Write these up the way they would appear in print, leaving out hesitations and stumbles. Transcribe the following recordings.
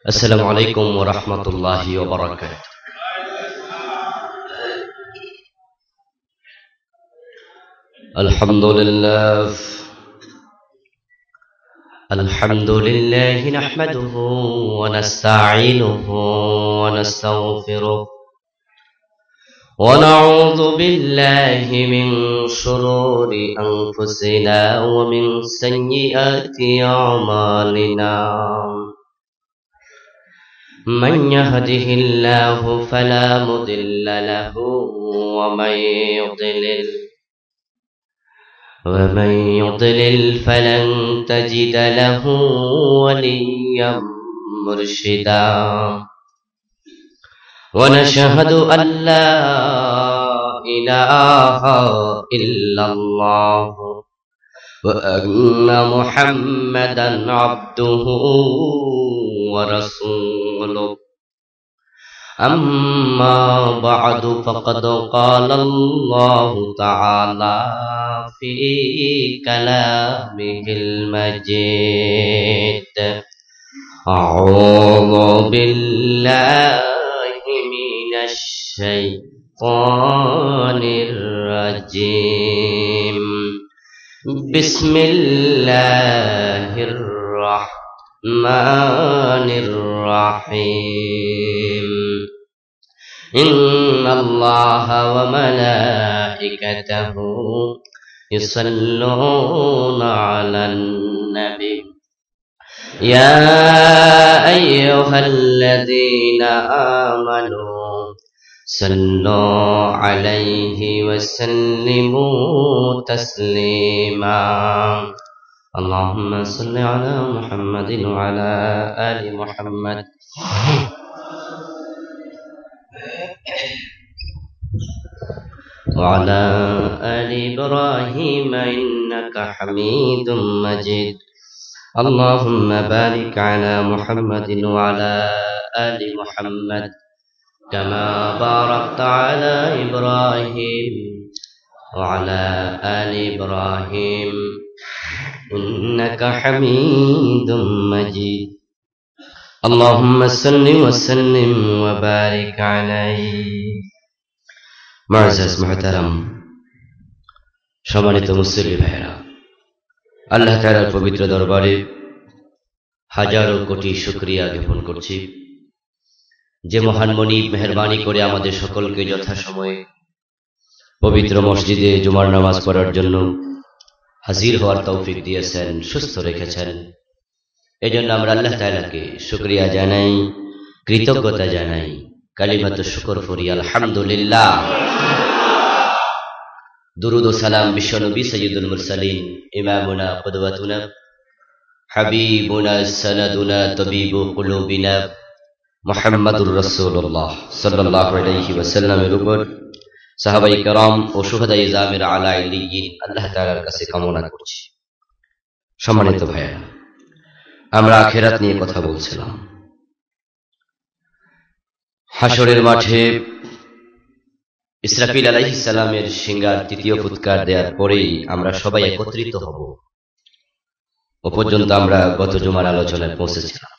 السلام عليكم ورحمة الله وبركاته. الحمد لله نحمده ونستعينه ونستغفره ونعوذ بالله من شرور أنفسنا ومن سيئات أعمالنا. من يهده الله فلا مضل له ومن يضلل فلن تجد له وليا مرشدا. ونشهد أن لا إله إلا الله وأن محمدا عبده ورسوله. أما بعد فقد قال الله تعالى في كلامه المجيد: أعوذ بالله من الشيطان الرجيم. بسم الله الرحمن الرحيم. إن الله وملائكته يصلون على النبي يا أيها الذين آمنوا صلوا عليه وسلموا تسليما. اللهم صل على محمد وعلى آل محمد وعلى آل إبراهيم إنك حميد مجيد. اللهم بارك على محمد وعلى آل محمد كما باركت على إبراهيم وعلى آل إبراهيم إنك حميد مجيد. اللهم صل وسلم وبارك عليه. معزز محترم সম্মানিত মুসলিম ভাইরা, আল্লাহ তাআলার পবিত্র দরবারে হাজারো কোটি শুকরিয়া জ্ঞাপন করছি যে মহান মনিব মেহেরবানি করে আমাদের সকলকে যথাসময়ে পবিত্র মসজিদে জুমার নামাজ পড়ার জন্য হাজির হওয়ার তৌফিক দিয়েছেন, সুস্থ রেখেছেন। এজন্য আমরা আল্লাহ তাআলাকে শুকরিয়া জানাই, কৃতজ্ঞতা জানাই, কালিমাতু শুকর করি আলহামদুলিল্লাহ। দুরুদ ও সালাম বিশ্বনবী সাইয়্যিদুল মুরসালিন ইমামুনা কুদওয়াতুনা হাবিবুনা সানাদুনা তাবিবু কুলুবিনা মুহাম্মাদুর রাসূলুল্লাহ সাল্লাল্লাহু আলাইহি ওয়াসাল্লামের উপর সাহাবায়ে কেরাম ও শুহাদায়ে জামির আলা ইল্লিয়িন আল্লাহ তাআলার কাছে কামনা করছি। সম্মানিত ভাইরা, আমরা আখিরাত নিয়ে কথা বলছিলাম। হাশরের মাঠে ইসরাফিল আলাইহিস সালামের সিংহার তৃতীয় ফুৎকার দেওয়ার পরেই আমরা সবাই একত্রিত হব। ও পর্যন্ত আমরা গত জুমার আলোচনায় পৌঁছেছিলাম।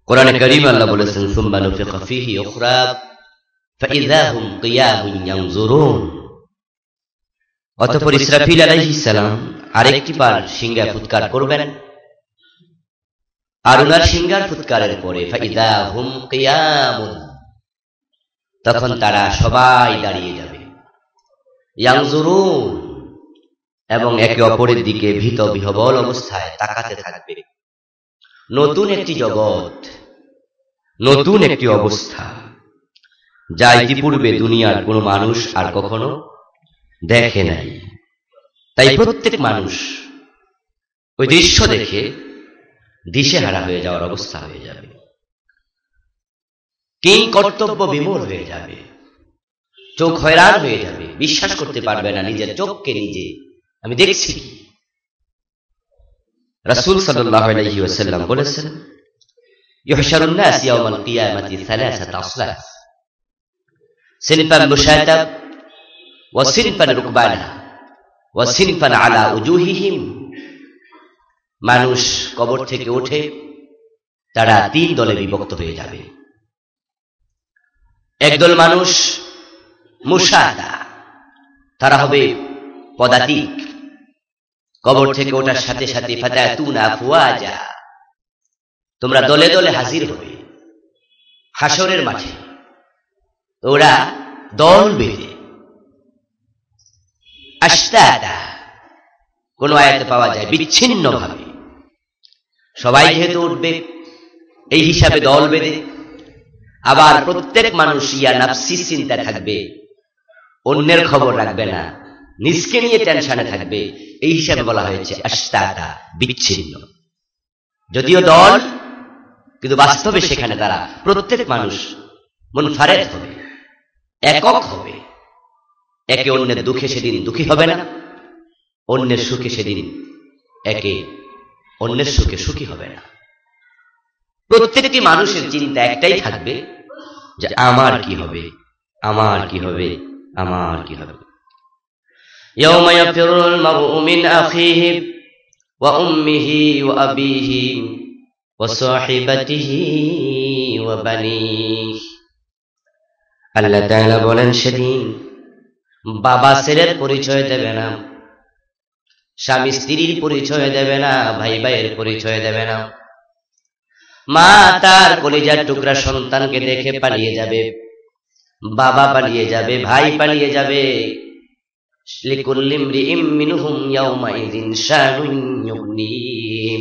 কোরআনে কারীম আল্লাহ বলেছেন, সুম্মা নুফিখা ফীহি উখরা ফাইযা হুম কিয়ামুন ইয়ানজুরুন। অতঃপর ইসরাফিল আলাইহিস সালাম আরেকটি বার সিংহা ফুৎকার করবেন, আর ওনার সিংহার ফুৎকারের পরে ফাইযা হুম কিয়ামুন, তখন তারা সবাই দাঁড়িয়ে যাবে, ইয়ানজুরুন, এবং একে অপরের দিকে ভীত বিহ্বল অবস্থায় তাকাতে থাকবে। নতুন একটি জগৎ, নতুন একটি অবস্থা, যা ইতিপূর্বে দুনিয়ার কোনো মানুষ আর কখনো দেখে নাই। তাই প্রত্যেক মানুষ ওই দৃশ্য দেখে দিশেহারা হয়ে যাওয়ার অবস্থা হয়ে যাবে, কিং কর্তব্য বিমূঢ় হয়ে যাবে, চোখ হয়রান হয়ে যাবে, বিশ্বাস করতে পারবে না নিজের চোখকে নিজে। আমি দেখছি। রাসূল সাল্লাল্লাহু আলাইহি ওয়াসাল্লাম বলেছেন, ইউহশারুন নাস ইয়াওমাল কিয়ামাতি সালাসাতা আসলাফ, সিনফান মুশাতাব ওয়া সিনফান রুকবানা। ওয়া সিনফান আলা উজুহিহিম, মানুষ কবর থেকে উঠে তারা 3 দলে বিভক্ত হয়ে যাবে। একদল মানুষ মুশাদা, তারা হবে পদাতিক, কবর থেকে ওঠার সাথে সাথে ফাতাতুনা ফুয়াজা, তোমরা দলে দলে হাজির হবে হাসরের মাঠে। ওরা দল বেঁধে, আশতাতা কোন আয়াতে পাওয়া যায় বিচ্ছিন্ন ভাবে, সবাই যেহেতু উঠবে এই হিসাবে দল বেঁধে। আবার প্রত্যেক মানুষ ইয়া নাফসি চিন্তা থাকবে, অন্যের খবর রাখবে না, নিজকে নিয়ে টেনশনে থাকবে, এই হিসাবে বলা হয়েছে আশতাতা, বিচ্ছিন্ন। যদিও দল, কিন্তু বাস্তবে সেখানে তারা প্রত্যেক মানুষ মুনফারিদ হবে, একক হবে। একে অন্যের দুঃখে সেদিন দুঃখী হবে না, অন্যের সুখে সেদিন একে অন্যের সুখে সুখী হবে না। প্রত্যেকটি মানুষের চিন্তা একটাই থাকবে যে আমার কি হবে, আমার কি হবে, আমার কি হবে। ইয়াউমা ইয়াফিরুল মারউ মিন আখিহি ওয়া উম্মিহি ওয়া আবিহি ওয়া সাহিবাতিহি ওয়া বানিহি। আল্লাহ তাআলা বলেন সেদিন বাবা ছেলের পরিচয় দেবে না, স্বামী স্ত্রীর পরিচয় দেবে না, ভাই ভাইয়ের পরিচয় দেবে না। মা তার কলিজার টুকরা সন্তানকে দেখে পালিয়ে যাবে, বাবা পালিয়ে যাবে, ভাই পালিয়ে যাবে। লিকুল্লি ইমরিইম মিনহুম ইয়াউমাইযিন শানুন ইউগনিহি,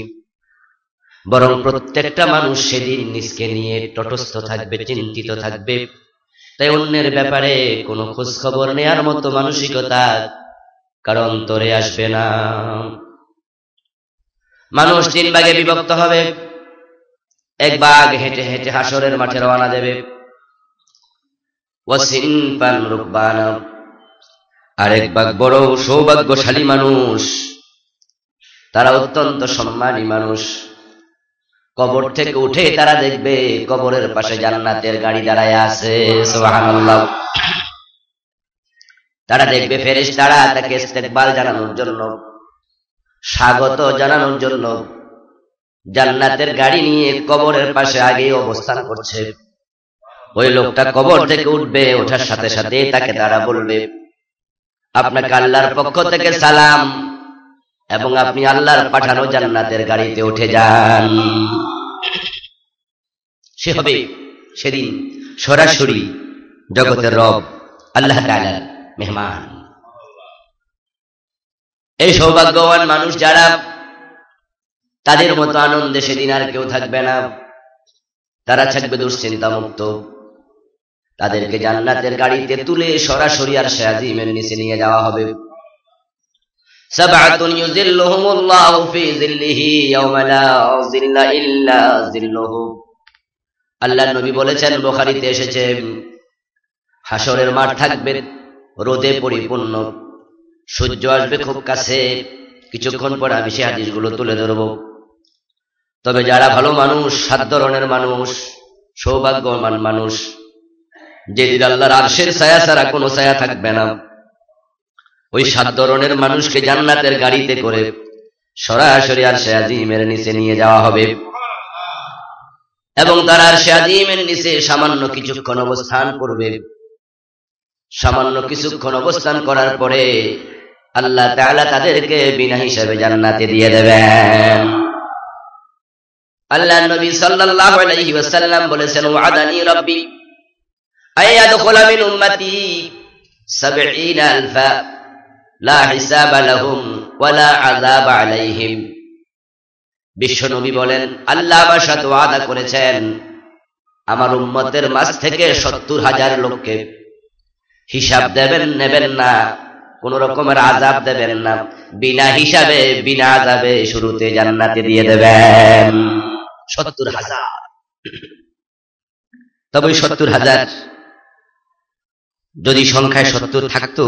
বরং প্রত্যেকটা মানুষ সেদিন নিজকে নিয়ে তটস্থ থাকবে, চিন্তিত থাকবে। তাই অন্যের ব্যাপারে কোনো খোঁজ খবর নেয়ার মতো মানসিকতা কারো অন্তরে আসবে না। মানুষ 3 ভাগে বিভক্ত হবে। এক ভাগ হেঁটে হেঁটে হাসরের মাঠে রওনা দেবে, ওয়াসিনফান রুকবানা, আরেক ভাগ বড় সৌভাগ্যশালী মানুষ, তারা অত্যন্ত সম্মানী মানুষ। কবর থেকে উঠে তারা দেখবে কবরের পাশে জান্নাতের গাড়ি দাঁড়ায় আছে, সুবহানাল্লাহ। তারা দেখবে ফেরেশতারা তাকে ইস্তেকবাল জানানোর জন্য, স্বাগত জানানোর জন্য জান্নাতের গাড়ি নিয়ে কবরের পাশে আগে অবস্থান করছে। ওই লোকটা কবর থেকে উঠবে, ওঠার সাথে সাথে তাকে তারা বলবে, আপনাকে আল্লাহর পক্ষ থেকে সালাম, এবং আপনি আল্লাহর পাঠানো জান্নাতের গাড়িতে উঠে যান। সে হবে সেদিন সরাসরি জগতের রব আল্লাহ তাআলার মেহমান। এই সৌভাগ্যবান মানুষ যারা, তাদের মতো আনন্দে সেদিন আর কেউ থাকবে না। তারা থাকবে দুশ্চিন্তা মুক্ত। তাদেরকে জান্নাতের গাড়িতে তুলে সরাসরি আরশে আজিমের নিচে নিয়ে যাওয়া হবে। সাবআতুন ইউযিল্লুহুমুল্লাহু ফি যিল্লিহি ইয়াওমা লা যিল্লা ইল্লা যিল্লুহু। আল্লাহর নবী বলেছেন, বুখারীতে এসেছে, হাসরের মাঠ থাকবে রোদে পরিপূর্ণ, সূর্য আসবে খুব কাছে। কিছুক্ষণ পর আমি সেই হাদিসগুলো তুলে ধরব। তবে যারা ভালো মানুষ, 7 ধরনের মানুষ, সৌভাগ্যবান মানুষ, যেদিন আল্লাহর আরশের ছায়া ছাড়া কোনো ছায়া থাকবে না, ওই 7 ধরনের মানুষকে জান্নাতের গাড়িতে করে সরাসরি আরশে আজিমের নিচে নিয়ে যাওয়া হবে। এবং তারা আরশে আজিমের নিচে সামান্য কিছুক্ষণ অবস্থান করবে। সামান্য কিছুক্ষণ অবস্থান করার পরে আল্লাহ তাআলা তাদেরকে বিনা হিসাবে জান্নাতে দিয়ে দেবেন। আল্লাহর নবী সাল্লাল্লাহু আলাইহি ওয়াসাল্লাম বলেছেন, ওয়াদানি রাব্বি আয়াদখুলা মিন উম্মতি 70 আলফা লা হিসাবা লাহুম ওয়ালা আযাব আলাইহিম। বিশ্ব নবী বলেন, আল্লাহ আমার সাথে ওয়াদা করেছেন, আমার উম্মতের মাঝ থেকে 70,000 লোককে হিসাব নেবেন না, কোন রকমের আযাব দেবেন না, বিনা হিসাবে বিনা আযাবে শুরুতে জান্নাতে দিয়ে দেবেন। 70,000। তবে 70,000 যদি সংখ্যায় 70 থাকতো,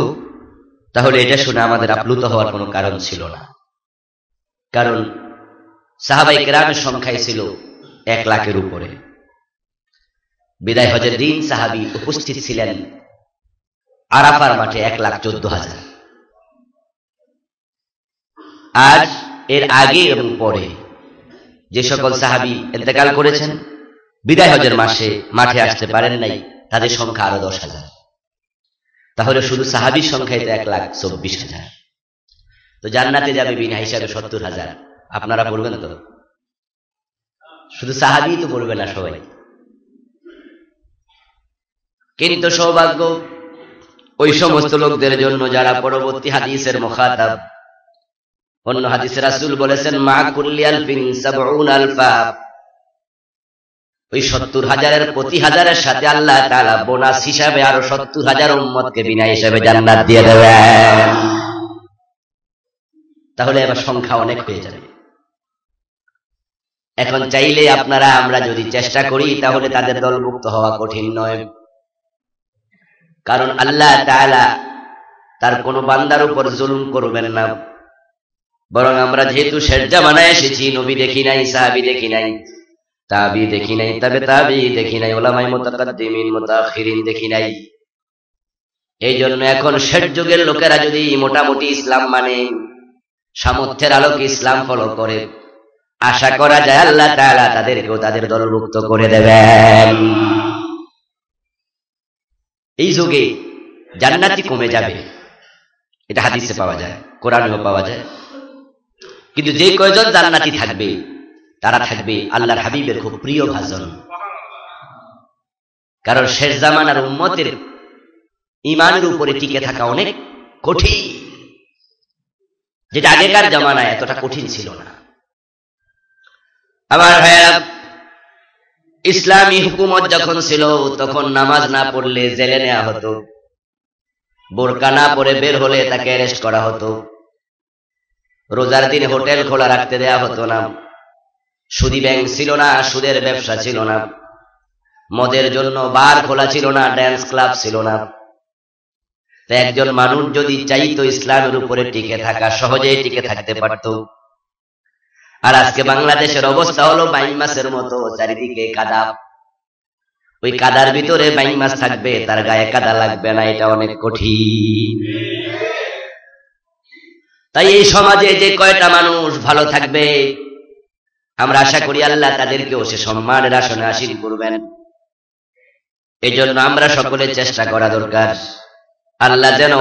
তাহলে এটা শুনে আমাদের আপ্লুত হওয়ার কোনো কারণ ছিল না। কারণ সাহাবায়ে কেরামের সংখ্যাই ছিল 1 লাখের উপরে। বিদায় হজের দিন সাহাবী উপস্থিত ছিলেন আরাফার মাঠে 1,14,000। আজ এর আগে এবং পরে যে সকল সাহাবী ইন্তেকাল করেছেন, বিদায় হজের মাসে মাঠে আসতে পারেন নাই, তাদের সংখ্যা আরো 10,000। তাহলে শুধু সাহাবীর সংখ্যাই তো 1,24,000। তো জান্নাতে যাবে বিনা হিসাবে 70,000। আপনারা বলবেন তো? শুধু সাহাবী তো বলবে না সবাই। কিন্তু সৌভাগ্য ওই সমস্ত লোকদের জন্য যারা পরবর্তী হাদিসের মুখাতাব। অন্য হাদিসে রাসূল বলেছেন, মা কুল্লি আলফিন 70 আলফা। ওই 70,000-এর প্রতি হাজারের সাথে আল্লাহ তাআলা বোনাস হিসাবে আরো 70,000 উম্মতকে বিনা হিসাবে জান্নাত দিয়ে দেবেন। তাহলে এবার সংখ্যা অনেক হয়ে যাবে। এখন চাইলে আপনারা আমরা যদি চেষ্টা করি তাহলে তাদের দলভুক্ত হওয়া কঠিন নয়। কারণ আল্লাহ তাআলা তার কোন বান্দার উপর জুলুম করবেন না। বরং আমরা যেহেতু শেষ জামানায় এসেছি, নবী দেখি নাই, সাহাবী দেখি নাই, তাবি দেখি নাই, তবে তাবি দেখি নাই, উলামায়ে মুতাকাদ্দিমিন মুতাআখিরিন দেখি নাই। এই জন্য এখন শেষ যুগের লোকেরা যদি মোটামুটি ইসলাম মানে, সামর্থ্যের আলোকে ইসলাম ফলো করে, আশা করা যায় আল্লাহ তাআলা তাদেরকেও তাদের দলভুক্ত করে দেবেন। এই যুগে জান্নাতি কমে যাবে, এটা হাদিসে পাওয়া যায়, কোরআনেও পাওয়া যায়। কিন্তু যে কয়জন জান্নাতি থাকবে তারা থাকবে আল্লাহর হাবিবের খুব প্রিয় ভাজন। কারণ শেষ জামানার উম্মতের ঈমানের উপরে টিকে থাকা অনেক কঠিন, যেটা আগেকার জামানায় এতটা কঠিন ছিল না। আমার ভাইয়েরা, ইসলামী হুকুমত যখন ছিল তখন নামাজ না পড়লে জেলে নেওয়া হতো, বোরকা না পরে বের হলে তাকে অ্যারেস্ট করা হতো, রোজার দিনে হোটেল খোলা রাখতে দেয়া হতো না, সুদী ব্যাংক ছিল না, সুদের ব্যবসা ছিল না, মদের জন্য বার খোলা ছিল না, ড্যান্স ক্লাব ছিল না। তো একজন মানুষ যদি চাইতো ইসলামের উপরে টিকে থাকা, সহজেই টিকে থাকতে পারত। আর আজকে বাংলাদেশের অবস্থা হলো বাইন মাছের মতো, চারিদিকে কাদা। ওই কাদার ভিতরে বাইন মাছ থাকবে, তার গায়ে কাদা লাগবে না, এটা অনেক কঠিন। তাই এই সমাজে যে কয়টা মানুষ ভালো থাকবে, আমরা আশা করি আল্লাহ তাদেরকেও সে সম্মানের আসনে আসীন করবেন। এই জন্য আমরা সকলে চেষ্টা করা দরকার, আল্লাহ যেন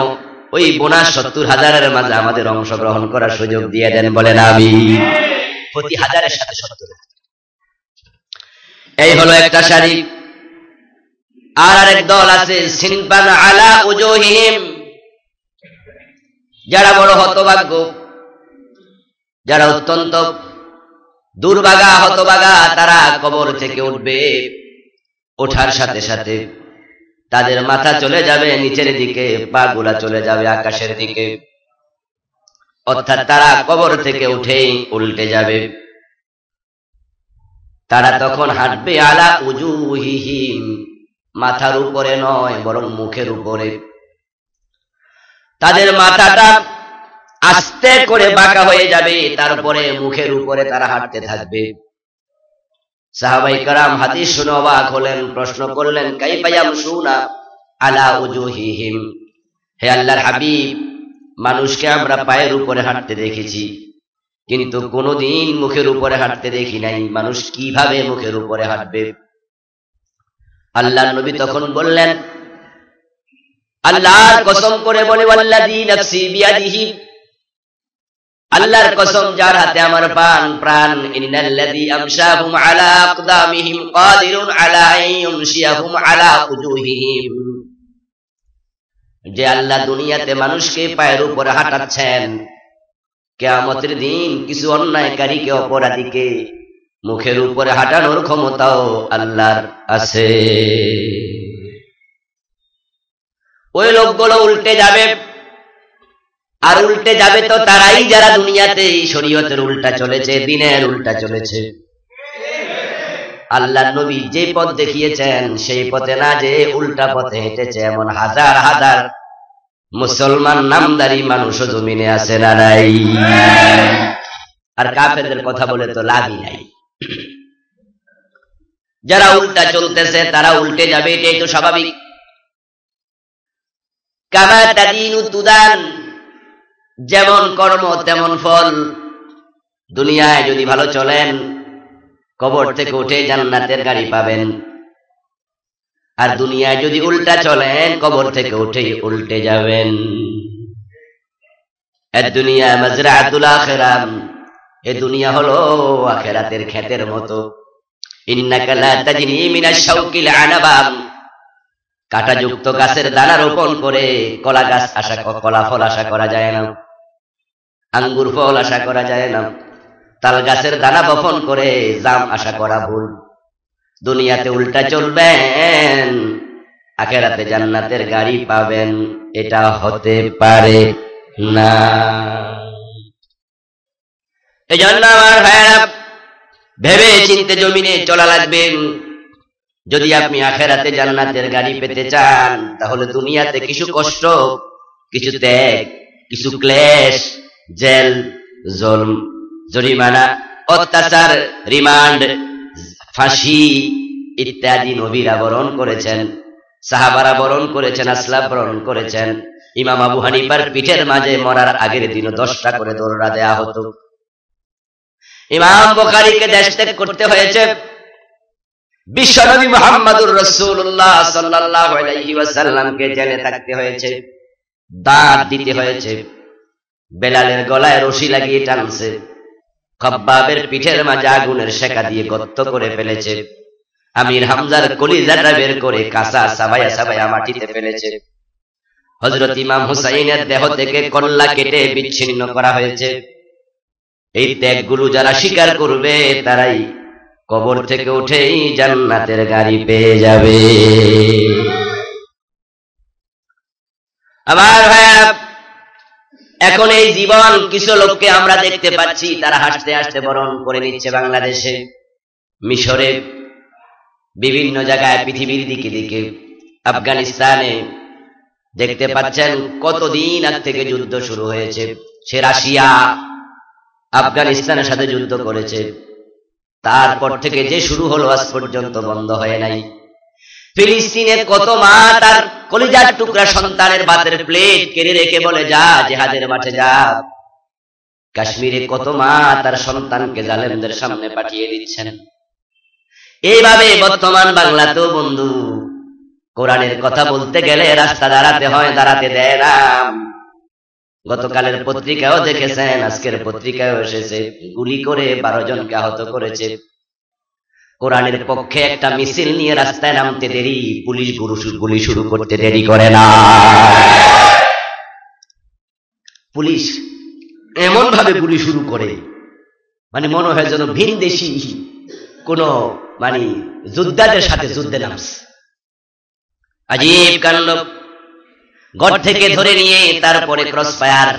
ওই বোনাস 70,000-এর মাঝে আমাদের অংশগ্রহণ করার সুযোগ দিয়ে দেন, বলেন আমিন। প্রতি হাজারের সাথে 70,000। এই হলো একটা সারি। আর আরেক দল আছে, সিনফান আলা উজুহিহিম, যারা বড় হতভাগ্য, যারা অত্যন্ত দুর্ভাগা, হতভাগা, তারা কবর থেকে উঠবে। ওঠার সাথে সাথে তাদের মাথা চলে যাবে নিচের দিকে, পা গুলা চলে যাবে আকাশের দিকে। অর্থাৎ তারা কবর থেকে উঠেই উল্টে যাবে। তারা তখন হাঁটবে আলা উজুহিহিম, মাথার উপরে নয় বরং মুখের উপরে। তাদের মাথাটা আস্তে করে বাঁকা হয়ে যাবে, তারপরে মুখের উপরে তারা হাঁটতে থাকবে। সাহাবায়ে কেরাম হাদিস শুনে অবাক হলেন, প্রশ্ন করলেন, কাইফা ইয়ামশুনা আলা উজুহিহিম, হে আল্লাহর হাবিব, মানুষকে আমরা পায়ের উপরে হাঁটতে দেখেছি, কিন্তু কোনোদিন মুখের উপরে হাঁটতে দেখি নাই, মানুষ কিভাবে মুখের উপরে হাঁটবে? আল্লাহর নবী তখন বললেন, আল্লাহর কসম করে বলে, ওয়াল্লাযী নাফসি বিয়াদিহি, আল্লাহর কসম যার হাতে আমার প্রাণ, ইন্নাল্লাযী আমশাহুম আলা আকদামিহিম কাদিরুন আলা আন ইউমশিয়াহুম আলা উজুহিহিম, যে আল্লাহ দুনিয়াতে মানুষকে পায়ের উপরে হাঁটাচ্ছেন, কিয়ামতের দিন কিছু অন্যায়কারীকে, অপরাধীকে মুখের উপরে হাঁটানোর ক্ষমতাও আল্লাহর আছে। ওই লোকগুলো উল্টে যাবে। আর উল্টে যাবে তো তারাই যারা দুনিয়াতে শরীয়তের উল্টা চলেছে, দ্বীনের উল্টা চলেছে। আল্লাহর নবী যে পথ দেখিয়েছেন সেই পথে না যে উল্টা পথে হেঁটেছে এমন হাজার হাজার মুসলমান নামদারি মানুষও জমিনে আছে না নাই? আর কাফেরদের কথা বলে তো লাভই নাই। যারা উল্টা চলতেছে তারা উল্টে যাবে, এটাই তো স্বাভাবিক। কামা তাদিনু তুদান, যেমন কর্ম তেমন ফল। দুনিয়ায় যদি ভালো চলেন, কবর থেকে উঠে জান্নাতের গাড়ি পাবেন। আর দুনিয়ায় যদি উল্টা চলেন, কবর থেকে উঠে উল্টে যাবেন। দুনিয়া মাজরাতুল আখিরাহ, এ দুনিয়া হলো আখিরাতের ক্ষেতের মতো। ইন্নাকা লা তাজনি মিনাশ শাওকিল আনাবাম, কাঁটাযুক্ত গাছের দানা রোপণ করে কলা গাছ কলা ফল আশা করা যায় না, আঙ্গুর ফল আশা করা যায় না। তাল গাছের দানা বপন করে জাম আশা করা ভুল। দুনিয়াতে উল্টা চলবেন, আখিরাতে জান্নাতের গাড়ি পাবেন, এটা হতে পারে না। এজন্য আমার ভাইরা, ভেবে চিন্তে জমিনে চলা লাগবে। যদি আপনি আখিরাতে জান্নাতের গাড়ি পেতে চান, তাহলে দুনিয়াতে কিছু কষ্ট, কিছু ত্যাগ, কিছু ক্লেশ, জেল, জুলম, জরিমানা, অত্যাচার, রিমান্ড, ফাঁসি ইত্যাদি নবীরা বরণ করেছেন, সাহাবারা বরণ করেছেন, আসলাফ বরণ করেছেন। ইমাম আবু হানিফার পিঠের মাঝে মরার আগের দিন 10টা করে দৌড়া দেয়া হতো। ইমাম বুখারীকে দেশ ত্যাগ করতে হয়েছে। বিশ্বনবী মুহাম্মদুর রাসূলুল্লাহ সাল্লাল্লাহু আলাইহি ওয়াসাল্লামকে জেলে থাকতে হয়েছে, দাঁত দিতে হয়েছে, বেলালের গলায় রশি লাগিয়ে টানছে, খাব্বাবের পিঠের মাঝে আগুনের শেখা দিয়ে গর্ত করে ফেলেছে, আমির হামজার কলিজাটা বের করে কাঁচা সাবায়া সাবায়া মাটিতে ফেলেছে, হযরত ইমাম হুসাইনের দেহ থেকে কল্লা কেটে বিচ্ছিন্ন করা হয়েছে। এই ত্যাগগুলো যারা স্বীকার করবে, তারাই কবর থেকে উঠেই জান্নাতের গাড়ি পেয়ে যাবে। আমার ভাইয়া, এখন এই জীবন কিছু লোককে আমরা দেখতে পাচ্ছি, তারা হাসতে হাসতে বরণ করে নিচ্ছে বাংলাদেশে, মিশরে, বিভিন্ন জায়গায়, পৃথিবীর দিকে দিকে, আফগানিস্তানে দেখতে পাচ্ছেন কতদিন আগ থেকে যুদ্ধ শুরু হয়েছে। সে রাশিয়া আফগানিস্তানের সাথে যুদ্ধ করেছে, তারপর থেকে যে শুরু হলো আজ পর্যন্ত বন্ধ হয় নাই। ফিলিস্তিনে কত মা তার কলিজার টুকরা সন্তানের ভাতের প্লেট কেড়ে রেখে বলে যা জিহাদের মাঠে যা। কাশ্মীরে কত মা তার সন্তানকে জালেমদের সামনে পাঠিয়ে দিচ্ছেন। এইভাবে বর্তমান বাংলাতেও বন্ধু, কোরআনের কথা বলতে গেলে রাস্তা দাঁড়াতে হয়, দাঁড়াতে দেয় না। গতকালের পত্রিকাও দেখেছেন, আজকের পত্রিকাও এসেছে, গুলি করে 12 জনকে আহত করেছে। কোরআনের পক্ষে একটা মিছিল নিয়ে রাস্তায় নামতে দেরি, পুলিশ গুলি শুরু করতে দেরি করে না। পুলিশ এমন ভাবে গুলি শুরু করে, মানে মনে হয় যেন ভিনদেশী কোন যোদ্ধাদের সাথে যুদ্ধে নামছে। আজীব কাণ্ড। ঘর থেকে ধরে নিয়ে তারপরে ক্রস ফায়ার,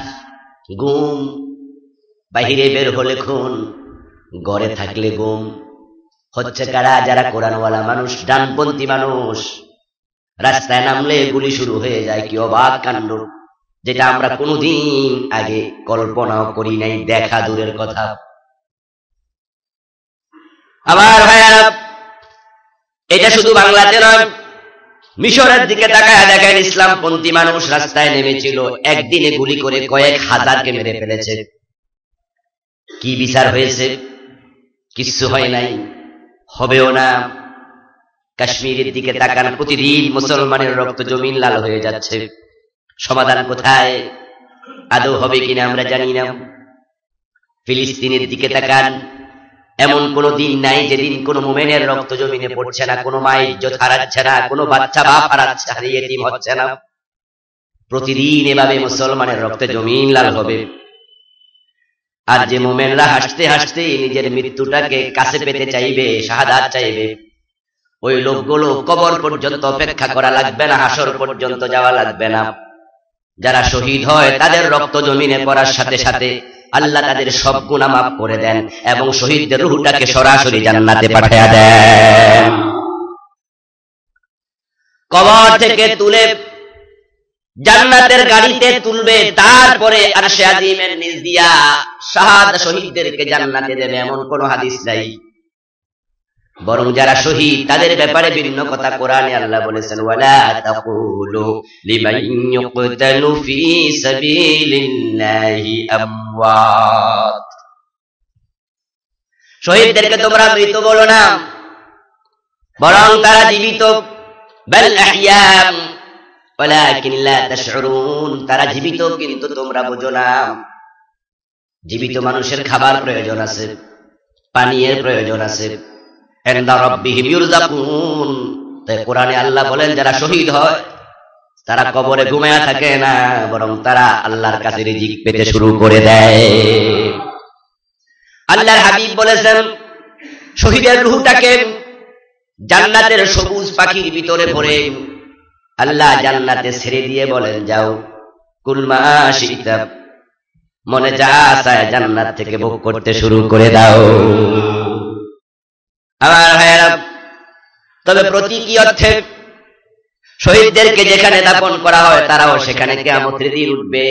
গুম, বাহিরে বের হলে খুন, ঘরে থাকলে গুম। হচ্ছে কারা? যারা কোরআনওয়ালা মানুষ, ডানপন্থী মানুষ। রাস্তায় নামলে গুলি শুরু হয়ে যায়। কি অবাক কাণ্ড, যেটা আমরা কোনোদিন আগে কল্পনাও করি নাই, দেখা দূরের কথা। আমার ভাইয়ারা, এটা শুধু বাংলাতে নয়, মিশরের দিকে তাকায় দেখেন, ইসলামপন্থী মানুষ রাস্তায় নেমেছিল, একদিনে গুলি করে কয়েক হাজারকে মেরে ফেলেছে। কি বিচার হয়েছে? কিচ্ছু হয় নাই, হবেও না। কাশ্মীরের দিকে তাকান, প্রতিদিন মুসলমানের রক্ত জমিন লাল হয়ে যাচ্ছে। সমাধান কোথায়? আদৌ হবে কিনা আমরা জানি না। ফিলিস্তিনের দিকে তাকান, এমন কোন দিন নাই যেদিন কোন মুমিনের রক্ত জমিনে পড়ছে না, কোন মা ইজ্জত হারাচ্ছে না, কোন বাচ্চা বাপ হারাচ্ছে, হারিয়ে এতিম হচ্ছে না। প্রতিদিন এভাবে মুসলমানের রক্তে জমিন লাল হবে। আর যে মুমিনরা হাসতে হাসতে নিজের মৃত্যুটাকে কাছে পেতে চাইবে, শাহাদাত চাইবে, ওই লোকগুলো কবর পর্যন্ত অপেক্ষা করা লাগবে না, হাসর পর্যন্ত যাওয়া লাগবে না। যারা শহীদ হয় তাদের রক্ত জমিনে পড়ার সাথে সাথে আল্লাহ তাদের সব গুনাহ মাফ করে দেন এবং শহীদদের রূহটাকে সরাসরি জান্নাতে পাঠিয়ে দেন। কবর থেকে তুলে জান্নাতের গাড়িতে তুলবে, তারপরে আরশে আজিমের নিচ দিয়া শাহাদা শহীদদেরকে জান্নাতে দেবে, এমন কোন হাদিস নাই। বরং যারা শহীদ তাদের ব্যাপারে ভিন্ন কথা কোরআনে আল্লাহ বলেছেন, ওয়ালা তাকুলু লিমান ইউকতালু ফি সাবিলিল্লাহি আমওয়াত। শহীদদেরকে তোমরা মৃত বলো না, বরং তারা জীবিত। বাল আহইয়া ওয়ালাকিন লা তাশউরুন, তারা জীবিত কিন্তু তোমরা বোঝো না। জীবিত মানুষের খাবার প্রয়োজন আছে, পানীয়ের প্রয়োজন আছে। ইনদা রাব্বিহিম ইউরযাকুন। তাই কোরআনে আল্লাহ বলেন যারা শহীদ হয় তারা কবরে ঘুমায়া থাকে না, বরং তারা আল্লাহর কাছে রিজিক পেতে শুরু করে দেয়। আল্লাহর হাবিব বলেছেন শহীদের রূহটাকে জান্নাতের সবুজ পাখির ভিতরে ভরে আল্লাহ জান্নাতে ছেড়ে দিয়ে বলেন, যাও কুল মা শি'তা, মনে যা চায় জান্নাত থেকে ভোগ করতে শুরু করে দাও। আমার ভাইয়েরা, তবে প্রতীকী অর্থে শহীদদেরকে যেখানে দাফন করা হয় তারাও সেখানে কিয়ামতের দিন উঠবে,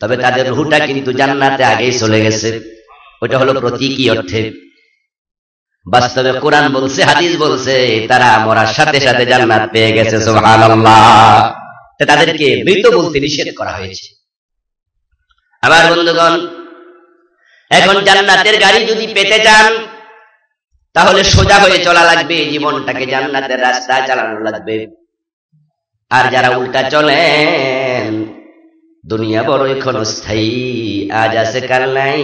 তবে তাদের রূহটা কিন্তু জান্নাতে আগেই চলে গেছে। ওটা হলো প্রতীকী অর্থে। বাস্তবে কোরআন বলছে, হাদিস বলছে তারা মরার সাথে সাথে জান্নাত পেয়ে গেছে। সুবহানাল্লাহ। তাদেরকে মৃত বলতে নিষেধ করা হয়েছে। আমার বন্ধুগণ, এখন জান্নাতের গাড়ি যদি পেতে চান তাহলে সোজা হয়ে চলা লাগবে, জীবনটাকে জান্নাতের রাস্তায় চালানো লাগবে। আর যারা উল্টা চলেন, দুনিয়া বড়ই ক্ষণস্থায়ী, আজ আছে কাল নাই।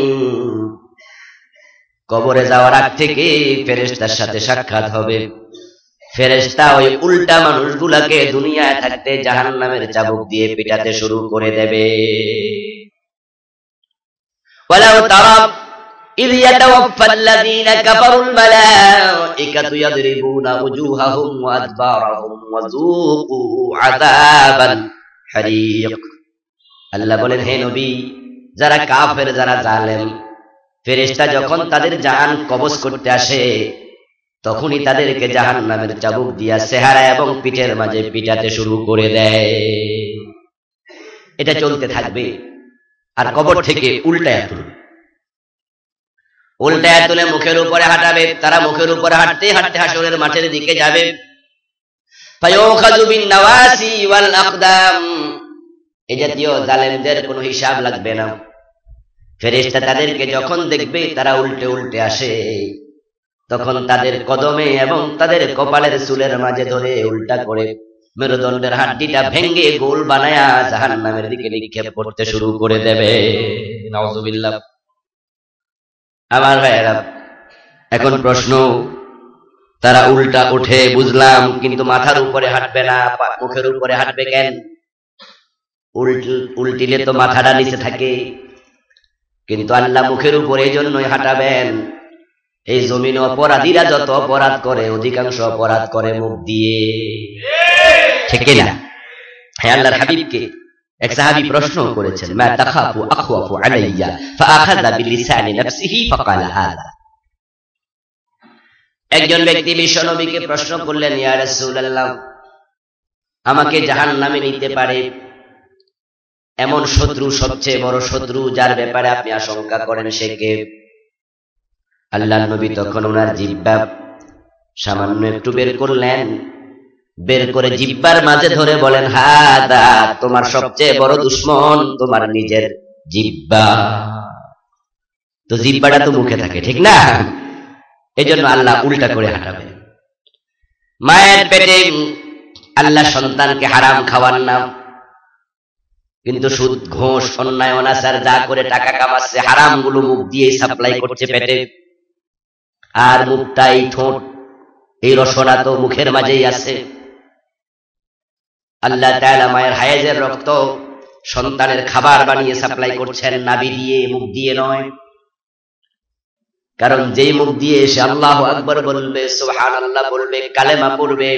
কবরে যাওয়ার আগ থেকে ফেরেশতার সাথে সাক্ষাৎ হবে। ফেরেশতা ওই উল্টা মানুষগুলাকে দুনিয়ায় থাকতে জাহান্নামের চাবুক দিয়ে পিটাতে শুরু করে দেবে। ওয়ালাউ তারা ইয ইয়াতাওয়াফাল্লাযীনা কাফারুল মালাঈকাতু ইয়াদরিবুনা উজুহাহুম ওয়া আদবারাহুম ওয়া যুকু আযাবাল হারীক। আল্লাহ বলেন, হে নবী, যারা কাফের, যারা জালেম, ফেরেশতা যখন তাদের জান কবজ করতে আসে তখনই তাদেরকে জাহান্নামের চাবুক দিয়া চেহারা এবং পিঠের মাঝে পিটাতে শুরু করে দেয়। এটা চলতে থাকবে। আর কবর থেকে উল্টায়া তুলে মুখের উপরে হাঁটাবে। তারা মুখের উপরে হাঁটতে হাঁটতে হাসরের মাঠের দিকে যাবে। ফায়ুখাযু বিন নাওয়াসি ওয়াল আকদাম। এই জাতীয় জালেমদের কোনো হিসাব লাগবে না। ফেরেশতা তাদেরকে যখন দেখবে তারা উল্টে উল্টে আসে, তখন তাদের কদমে এবং তাদের কপালের চুলের মাঝে ধরে উল্টা করে মেরুদণ্ডের হাড্ডিটা ভেঙে গোল বানায়া জাহান্নামের দিকে নিক্ষেপ করতে শুরু করে দেবে। নাউযুবিল্লাহ। আমার ভাইয়েরা, এখন প্রশ্ন, তারা উল্টা উঠে বুঝলাম, কিন্তু মাথার উপরে হাঁটবে না, মুখের উপরে হাঁটবে কেন? উল্টিলে তো মাথাটা নিচে থাকে। কিন্তু আল্লাহ মুখের উপরে এই জন্যই হাঁটাবেন, এই জমিন অপরাধীরা যত অপরাধ করে অধিকাংশ অপরাধ করে মুখ দিয়ে, ঠিক না? হ্যাঁ, আল্লাহর হাবিবকে এক সাহাবী প্রশ্ন করেছেন, মা তাখাফু আখওয়াফু আলাইয়া ফাআখাযা বিলিসানি নাফসিহি ফাকালা হাযা। একজন ব্যক্তি বিশ্ব নবীকে প্রশ্ন করলেন, ইয়া রাসূলুল্লাহ, আমাকে জাহান্নামে নিতে পারে এমন শত্রু, সবচেয়ে বড় শত্রু যার ব্যাপারে আপনি আশঙ্কা করেন, সে কে? আল্লাহর নবী তখন ওনার জিহ্বা সামান্য একটু বের করলেন, বের করে জিহ্বার মাঝে ধরে বলেন, হাদা, তোমার সবচেয়ে বড় দুশমন তোমার নিজের জিহ্বা। তো জিহ্বাটা তো মুখে থাকে, ঠিক না? এজন্য আল্লাহ উল্টা করে হাঁটাবে। মায়ের পেটে আল্লাহ সন্তানকে হারাম খাওয়ান না, কিন্তু সুদ, ঘোষ, অন্যায়, অনাচার যা করে টাকা কামাচ্ছে, হারাম গুলো মুখ দিয়ে সাপ্লাই করছে পেটে। আর মুখটাই, ঠোঁট, এই রসনা তো মুখের মাঝেই আছে। আল্লাহ তাআলা মায়ের হায়েজের রক্ত সন্তানের খাবার বানিয়ে সাপ্লাই করছেন, নাভি দিয়ে, মুখ দিয়ে নয়। কারণ যেই মুখ দিয়ে এসে আল্লাহু আকবার বলবে, সুবহানাল্লাহ বলবে, কালেমা পড়বে,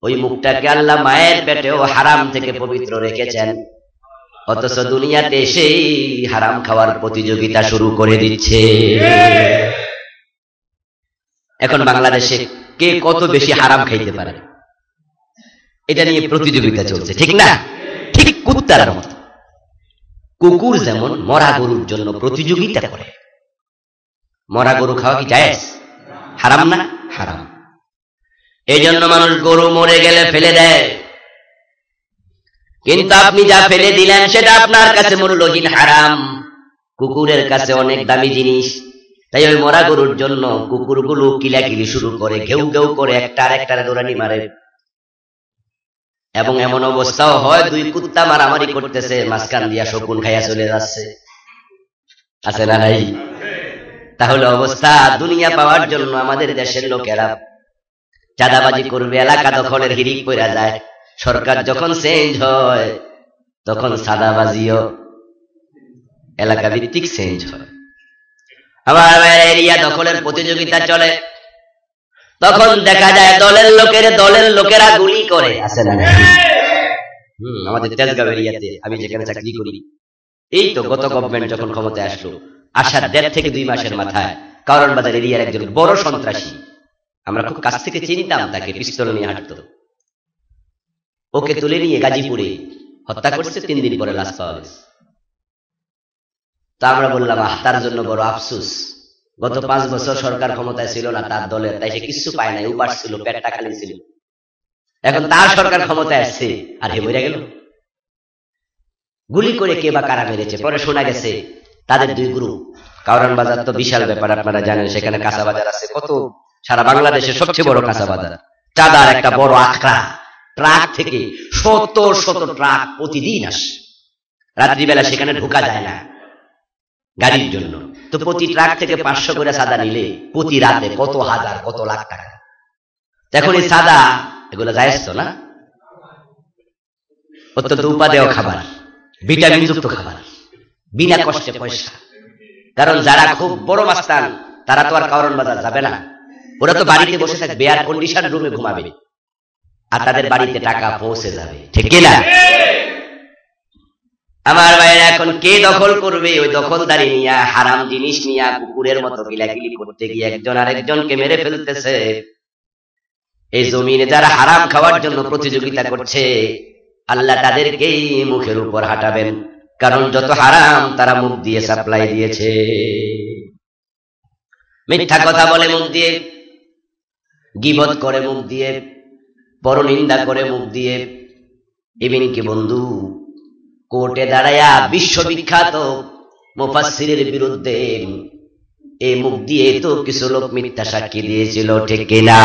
ওই মুখটাকে আল্লাহ মায়ের পেটেও হারাম থেকে পবিত্র রেখেছেন। অথচ দুনিয়াতে এসেই হারাম খাওয়ার প্রতিযোগিতা শুরু করে দিচ্ছে। এখন বাংলাদেশে কে কত বেশি হারাম খাইতে পারে, এটা নিয়ে প্রতিযোগিতা চলছে, ঠিক না? ঠিক কুত্তার মতো। কুকুর যেমন মরা গরুর জন্য প্রতিযোগিতা করে। মরা গরু খাওয়া কি জায়েজ? হারাম না? হারাম। এই জন্য মানুষ গরু মরে গেলে ফেলে দেয়, কিন্তু আপনি যা ফেলে দিলেন সেটা আপনার কাছে মূল্যহীন, হারাম। কুকুরের কাছে অনেক দামি জিনিস। তাই ওই মরা গরুর জন্য কুকুরগুলো কিলাকিলি শুরু করে, ঘেউ ঘেউ করে একটা আরেকটারে দৌড়ানি মারে। এবং এমন অবস্থাও হয়, দুই কুত্তা মারামারি করতেছে, মাঝখান দিয়া শকুন খাইয়া চলে যাচ্ছে। আছে না নাই? তাহলে অবস্থা, দুনিয়া পাওয়ার জন্য আমাদের দেশের লোকেরা চাঁদাবাজি করবে, এলাকা দখলের হিড়িক পড়া যায়। সরকার যখন চেঞ্জ হয় তখন চাঁদাবাজিও এলাকা ভিত্তিক চেঞ্জ হয়। আমার এরিয়া দখলের প্রতিযোগিতা চলে, তখন দেখা যায় দলের লোকেরা গুলি করে। আছে না? আমাদের তেজগাঁও এরিয়াতে আমি যেখানে চাকরি করি, এই তো গত গভর্নমেন্ট যখন ক্ষমতায় আসলো, আসার 1.5 থেকে 2 মাসের মাথায় কারণ বাজার এরিয়ার একজন বড় সন্ত্রাসী, আমরা খুব কাছ থেকে চিনতাম তাকে, পিস্তল নিয়ে হাঁটতো, ওকে তুলে নিয়ে গাজীপুরে হত্যা করছে। 3 দিন পরে লাশ পাওয়া গেছে। তা আমরা বললাম, তার জন্য বড় আফসোস, গত 5 বছর সরকার ক্ষমতায় ছিল না তার দলের, তাই সে কিছু পায় নাই, উপাস ছিল, পেটটা খালি ছিল। এখন তার সরকার ক্ষমতায় আসছে আর হে মরে গেল। গুলি করে কে বা কারা মেরেছে, পরে শোনা গেছে তাদের 2 গ্রুপ। কারণ বাজার তো বিশাল ব্যাপার, আপনারা জানেন, সেখানে কাঁচা বাজার আছে, কত, সারা বাংলাদেশের সবচেয়ে বড় কাঁচা বাজার। চাঁদার একটা বড় আখড়া, ট্রাক থেকে শত শত ট্রাক প্রতিদিন আসে। রাত্রিবেলা সেখানে ঢোকা যায় না গাড়ির জন্য। তো প্রতি ট্রাক থেকে 500 করে চাঁদা নিলে প্রতি রাতে কত হাজার কত লাখ টাকা। এখন এই চাঁদা এগুলো জায়েজ তো না? অত্যন্ত উপাদেয় খাবার, ভিটামিন যুক্ত খাবার, বিনা কষ্টে পয়সা। কারণ যারা খুব বড় মাস্তান তারা তো আর কারণ বাজার যাবে না, ওরা তো বাড়িতে বসে থাকবে, এয়ার কন্ডিশন রুমে ঘুমাবে, আর তাদের বাড়িতে টাকা পৌঁছে যাবে। ঠিক কিনা? আমার ভাইয়েরা, এখন কে দখল করবে? ওই দখলদারি নিয়া, হারাম জিনিস নিয়া কুকুরের মতো কিলাকিলি করতে গিয়ে একজন আরেকজনকে মেরে ফেলতেছে। এই জমিনে যারা হারাম খাওয়ার জন্য প্রতিযোগিতা করছে, আল্লাহ তাদেরকেই মুখের উপর হাঁটাবেন। কারণ যত হারাম তারা মুখ দিয়ে সাপ্লাই দিয়েছে। মিথ্যা কথা বলে মুখ দিয়ে, গীবত করে মুখ দিয়ে, পরনিন্দা করে মুখ দিয়ে। এমনকি বন্ধু, কোর্টে দাঁড়ায়া বিশ্ববিখ্যাত মুফাসসিরের বিরুদ্ধে এই মুখ দিয়ে তো কিছু লোক মিথ্যা সাক্ষী দিয়েছিল। ঠিক কিনা?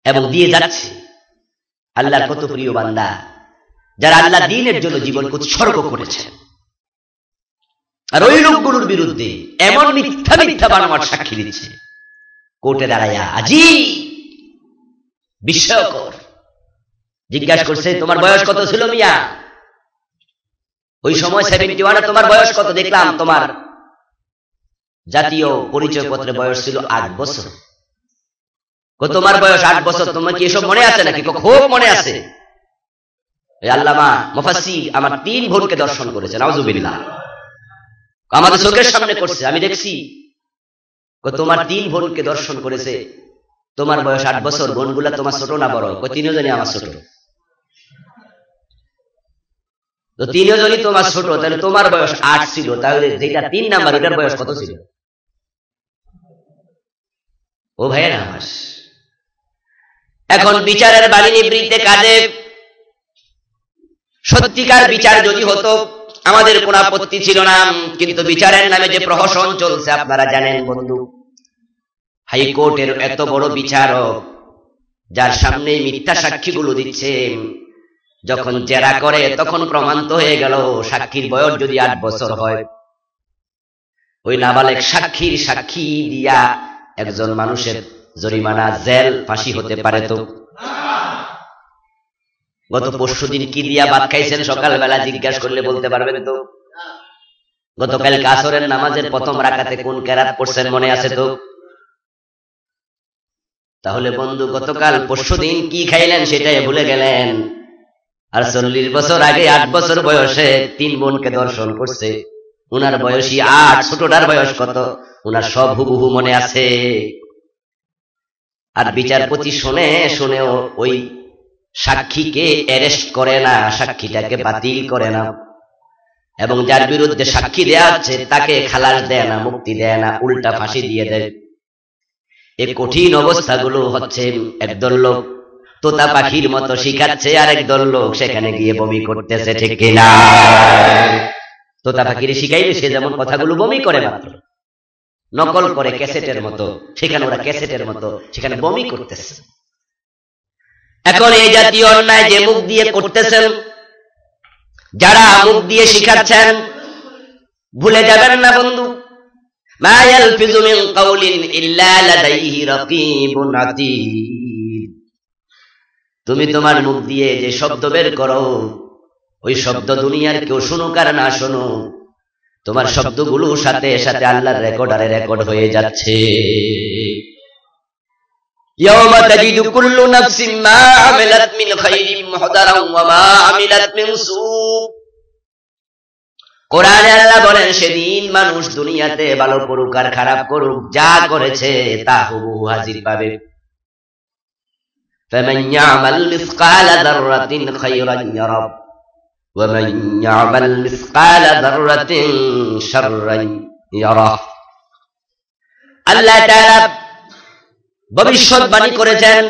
এবং দিয়ে যাচ্ছে। আল্লাহর কত প্রিয় বান্দা যারা আল্লাহ দ্বীনের জন্য জীবনকে উৎসর্গ করেছে, আর ওই লোকগুলোর বিরুদ্ধে এমন মিথ্যা মিথ্যা বানোয়াট সাক্ষী দিচ্ছে কোর্টে দাঁড়াইয়া। আজি বিস্ময়কর। জিজ্ঞাসা করছে, তোমার বয়স কত ছিল মিয়া? ওই সময় 71, তোমার বয়স কত? দেখলাম তোমার জাতীয় পরিচয় পত্রে বয়স ছিল 8 বছর। তোমার বয়স 8 বছর, তোমার কি এসব মনে আছে নাকি? খুব মনে আছে। আল্লামা মুফাসসির আমার 3 বোনকে দর্শন করেছে, নাউজুবিল্লাহ, আমাদের চোখের সামনে করছে, আমি দেখছি। তোমার 3 বোনকে দর্শন করেছে, তোমার বয়স 8 বছর, বোনগুলা তোমার ছোট না বড়? 3 জনই আমার ছোট। তো 3 জনই তোমার ছোট, তাহলে তোমার বয়স 8 ছিল, তাহলে যেটা 3 নাম্বার ওটার বয়স কত ছিল? ও ভাইয়েরা আমার, এখন বিচারের বাণী নিবৃত্তে কাজে সত্যিকার বিচার যদি হতো আমাদের কোনো আপত্তি ছিল না, কিন্তু বিচারের নামে যে প্রহসন চলছে আপনারা জানেন বন্ধু। হাইকোর্টের এত বড় বিচারক, যার সামনে মিথ্যা সাক্ষীগুলো দিচ্ছে, যখন জেরা করে তখন প্রমাণিত হয়ে গেল সাক্ষীর বয়স যদি 8 বছর হয়, ওই নাবালেগ সাক্ষীর সাক্ষী দিয়া একজন মানুষের জরিমানা, জেল, ফাঁসি হতে পারে তো? গত পরশুদিন কি দিয়া ভাত খাইছেন সকালবেলা জিজ্ঞাসা করলে বলতে পারবেন তো? গতকাল আসরের নামাজের প্রথম রাকাতে কোন কেরাত পড়ছেন মনে আছে তো? তাহলে বন্ধু, গতকাল পরশুদিন কি খাইলেন সেটাই ভুলে গেলেন। আর 40 বছর আগে 8 বছর বয়সে 3 বোনকে দর্শন করছে, উনার বয়সী 8, ছোটটার বয়স কত উনার সব হুবহু মনে আছে। আর বিচারপতি শুনেও ওই সাক্ষীকে অ্যারেস্ট করে না, সাক্ষীটাকে বাতিল করে না। এবং যার বিরুদ্ধে সাক্ষী দেয়া হচ্ছে তাকে খালাস দেয় না, মুক্তি দেয় না, উল্টা ফাঁসি দিয়ে দেয়। এই কঠিন অবস্থাগুলো হচ্ছে একদল লোক তোতা পাখির মতো শিখাচ্ছে, আর একদল লোক সেখানে গিয়ে বমি করতেছে, ঠিক কিনা? তোতা পাখির শিখাইলে সে যেমন কথাগুলো বমি করে, মাত্র নকল করে ক্যাসেটের মতো, সেখানে ওরা ক্যাসেটের মতো সেখানে বমি করতেছে। এখন এই জাতীয় অন্যায় যে মুখ দিয়ে করতেছেন, যারা মুখ দিয়ে শিখাচ্ছেন, ভুলে যাবেন না বন্ধু, মা ইয়ালফিযু মিন কাওলিন ইল্লা লাদাইহি রাকীবুন আতীদ। তুমি তোমার মুখ দিয়ে যে শব্দ বের করো, ওই শব্দ দুনিয়ার কেউ শুনুক আর না শুনুক, তোমার শব্দগুলো সাথে সাথে আল্লাহর রেকর্ডারে রেকর্ড হয়ে যাচ্ছে। ইয়াওমা তাজিদু কুল্লু নাফসিন মা আমিলাত মিন খাইরিন মুহদারান ওয়া মা আমিলাত মিন সু। কোরআনে আল্লাহ বলেন, সেদিন মানুষ দুনিয়াতে ভালো করুক আর খারাপ করুক, যা করেছে তা হুবহু হাজির পাবে। ফামান ইয়ামাল মিসকালা যাররাতিন খায়রান ইয়ারা ওয়া মান ইয়ামাল মিসকালা যাররাতিন শাররান ইয়ারা। আল্লাহ তাআলা ভবিষ্যৎবাণী করেছেন,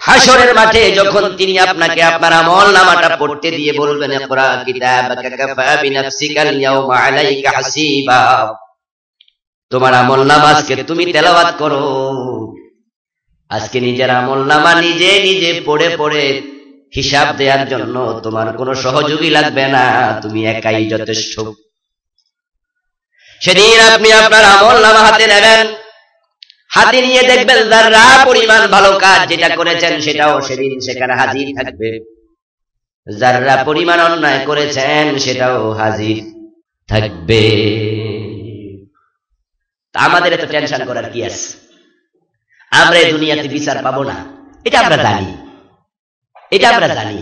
হাসরের মাঠে যখন তিনি আপনাকে আপনার আমলনামাটা পড়তে দিয়ে বলবেন, ইকরা কিতাবাকা কাফা বিনাফসিকাল ইয়াওমা আলাইকা হাসিবা, তোমার আমলনামা আজকে তুমি তেলাওয়াত করো। আজকে নিজের আমলনামা নিজে নিজে পড়ে পড়ে হিসাব দেওয়ার জন্য তোমার কোনো সহযোগী লাগবে না, তুমি একাই যথেষ্ট। সেদিন আপনি আপনার আমলনামা হাতে নেবেন, হাতে নিয়ে দেখবেন যারা পরিমাণ ভালো কাজ যেটা করেছেন সেটাও সেদিন সেখানে হাজির থাকবে, যারা পরিমাণ অন্যায় করেছেন সেটাও হাজির থাকবে। আমাদের এত টেনশন করার কি আছে? আমরা এই দুনিয়াতে বিচার পাবো না, এটা আমরা জানি, এটা আমরা জানি।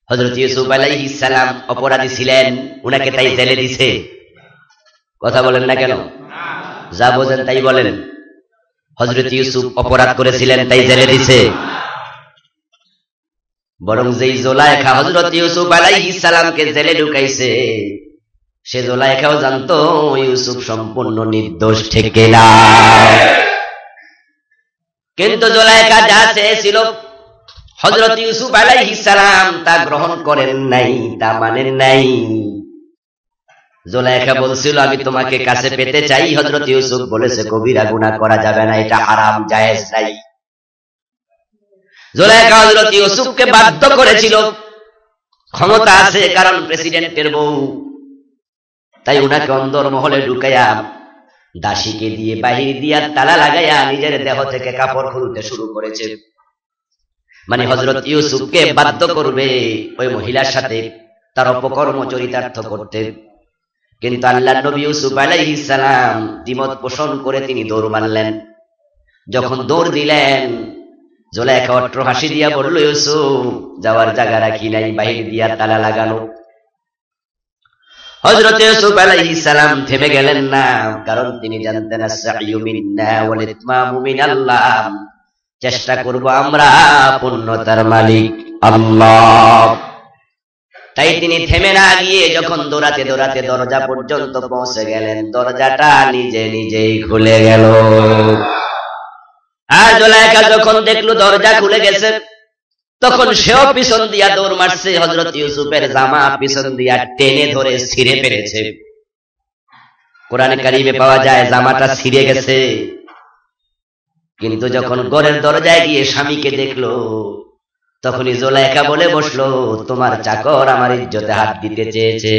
হযরত ইউসুফ আলাইহিস সালাম অপরাধী ছিলেন, উনাকে তাই জেলে দিছে। কথা বলেন না কেন? যা বোঝেন তাই বলেন। হযরত ইউসুফ অপরাধ করেছিলেন তাই জেলে দিছে? বরং যেই জুলাইখা হযরত ইউসুফ আলাইহিস সালামকে জেলে ঢুকাইছে, সে জুলাইখাও জানতো ইউসুফ সম্পূর্ণ নির্দোষ, ঠিক না? কিন্তু জুলাইখা যা চেয়েছিল হযরত ইউসুফ আলাইহিস সালাম তা গ্রহণ করেন নাই, তা মানেন নাই। জুলাইখা বলছিল, আমি তোমাকে কাছে পেতে চাই। হযরত ইউসুফ বলেছে, কবিরা গুনাহ করা যাবে না, এটা হারাম, জায়েজ নাই। জুলাইখা হযরত ইউসুফকে বাধ্য করেছিল, ক্ষমতা আছে কারণ প্রেসিডেন্টের বউ, তাই উনাকে অন্দর মহলে ঢুকাইয়া দাসীকে দিয়ে বাহির দিয়া তালা লাগাইয়া নিজের দেহ থেকে কাপড় খুলতে শুরু করেছে। মানে হযরত ইউসুফকে বাধ্য করবে ওই মহিলার সাথে তার অপকর্ম চরিতার্থ করতে। কিন্তু আল্লাহর নবী ইউসুফ আলাইহিস সালাম দ্বিমত পোষণ করে তিনি দৌড় মারলেন। যখন দৌড় দিলেন, জুলাইখা অট্ট হাসি দিয়া বলল, ইউসুফ যাওয়ার জায়গা রাখি নাই, বাহির দিয়া তালা লাগানো। হযরত ইউসুফ আলাইহিস সালাম থেমে গেলেন না, কারণ তিনি জানতেন আস-সা'য়ু মিন্না ওয়াল ইতমামু মিনাল্লাহ, চেষ্টা করব আমরা, পূর্ণতার মালিক আল্লাহ। তাই তিনি থেমে না গিয়ে যখন দৌড়াতে দৌড়াতে দরজা পর্যন্ত পৌঁছে গেলেন, দরজাটা নিজে নিজেই খুলে গেল। আর জুলাইখা যখন দেখলো দরজা খুলে গেছে, তখন সেও পিছন দিয়া দৌড় মারছে। হযরত ইউসুফের জামা পিছন দিয়া টেনে ধরে ছিঁড়ে ফেলেছে। কোরআনে কারিমে পাওয়া যায় জামাটা ছিঁড়ে গেছে। কিন্তু যখন ঘরের দরজায় গিয়ে স্বামীকে দেখলো, তখনই জুলাইখা বলে বসলো, তোমার চাকর আমার ইজ্জতে হাত দিতে চেয়েছে।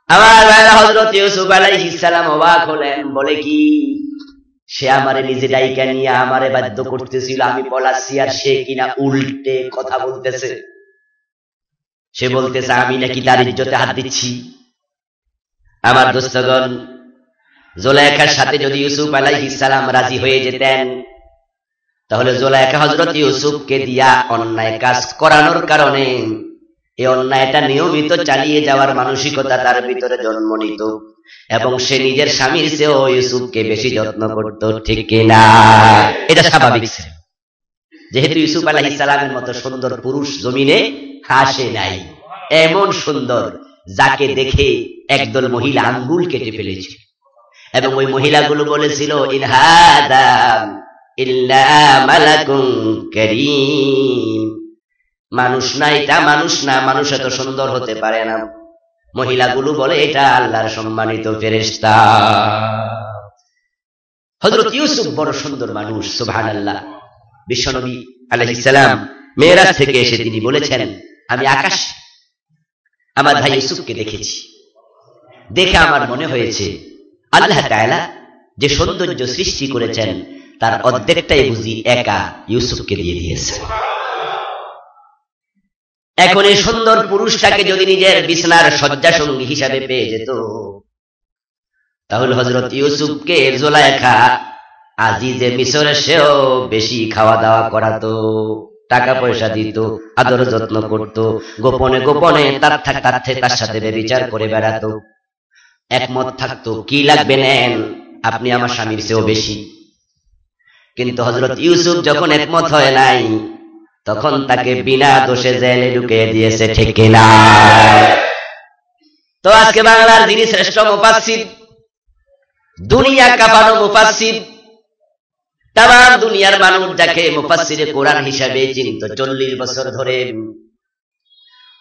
আমার ভাইরা, হযরত ইউসুফ আলাইহিস সালাম অবাক হলেন, বলে কি, সে আমারে নিজে ডাইকা নিয়ে আমারে বাধ্য করতেছিল, আমি বলাচ্ছি, আর সে কিনা উল্টে কথা বলতেছে। সে বলতেছে আমি নাকি তার ইজ্জতে হাত দিচ্ছি। আমার দোস্তগণ, জুলাইখার সাথে যদি ইউসুফ আলাইহিস সালাম রাজি হয়ে যেতেন, তাহলে জুলাইখা হযরত ইউসুফকে দিয়া অন্যায় কাজ করানোর কারণে এই অন্যায়টা নিয়মিত চালিয়ে যাওয়ার মানসিকতা তার ভিতরে জন্ম নিত, এবং সে নিজের স্বামীর চেয়েও ইউসুফকে বেশি যত্ন করত, ঠিক কিনা? এটা স্বাভাবিক ছিল, যেহেতু ইউসুফ আলাইহিস সালামের মতো সুন্দর পুরুষ জমিনে আসে নাই। এমন সুন্দর যাকে দেখে একদল মহিলা আঙ্গুল কেটে ফেলেছে এবং ওই মহিলাগুলো বলেছিল ইন হাদা ইল্লা মালাকুন কারীম, মানুষ না, এটা মানুষ না, মানুষ এত সুন্দর হতে পারে না। মহিলাগুলো বলে এটা আল্লাহর সম্মানিত ফেরেশতা। হযরত ইউসুফ বড় সুন্দর মানুষ, সুবহানাল্লাহ। বিশ্বনবী আলাইহিস সালাম মেরাজ থেকে এসে তিনি বলেছেন আমি আকাশ আমার ভাই ইউসুফকে দেখেছি, দেখে আমার মনে হয়েছে আল্লাহ তাআলা যে সৌন্দর্য সৃষ্টি করেছেন তার অর্ধেকটাই বুঝি একা ইউসুফকে দিয়ে দিয়েছে। এখন এই সুন্দর পুরুষটাকে যদি নিজের বিছানার শয্যা সঙ্গী হিসাবে পেয়ে যেত, তাহলে হযরত ইউসুফকে জুলাইখা আজিজে মিশরের সেও বেশি খাওয়া দাওয়া করাতো, টাকা পয়সা দিত, আদর যত্ন করত, গোপনে গোপনে তার সাথে ব্যভিচার করে বেড়াতো। একমত থাকতো কি লাগবে নেন, আপনি আমার স্বামীর চেয়েও বেশি। কিন্তু হযরত ইউসুফ যখন একমত হয় নাই, তখন তাকে বিনা দোষে জেলে ঢুকিয়ে দিয়েছে, ঠিক কিনা? তো আজকে বাংলার যিনি শ্রেষ্ঠ মুফাসসির, দুনিয়া কাঁপানো মুফাসসির, তাম দুনিয়ার মানুষ যাকে মুফাসসিরে কোরআন হিসাবে চিনত 40 বছর ধরে,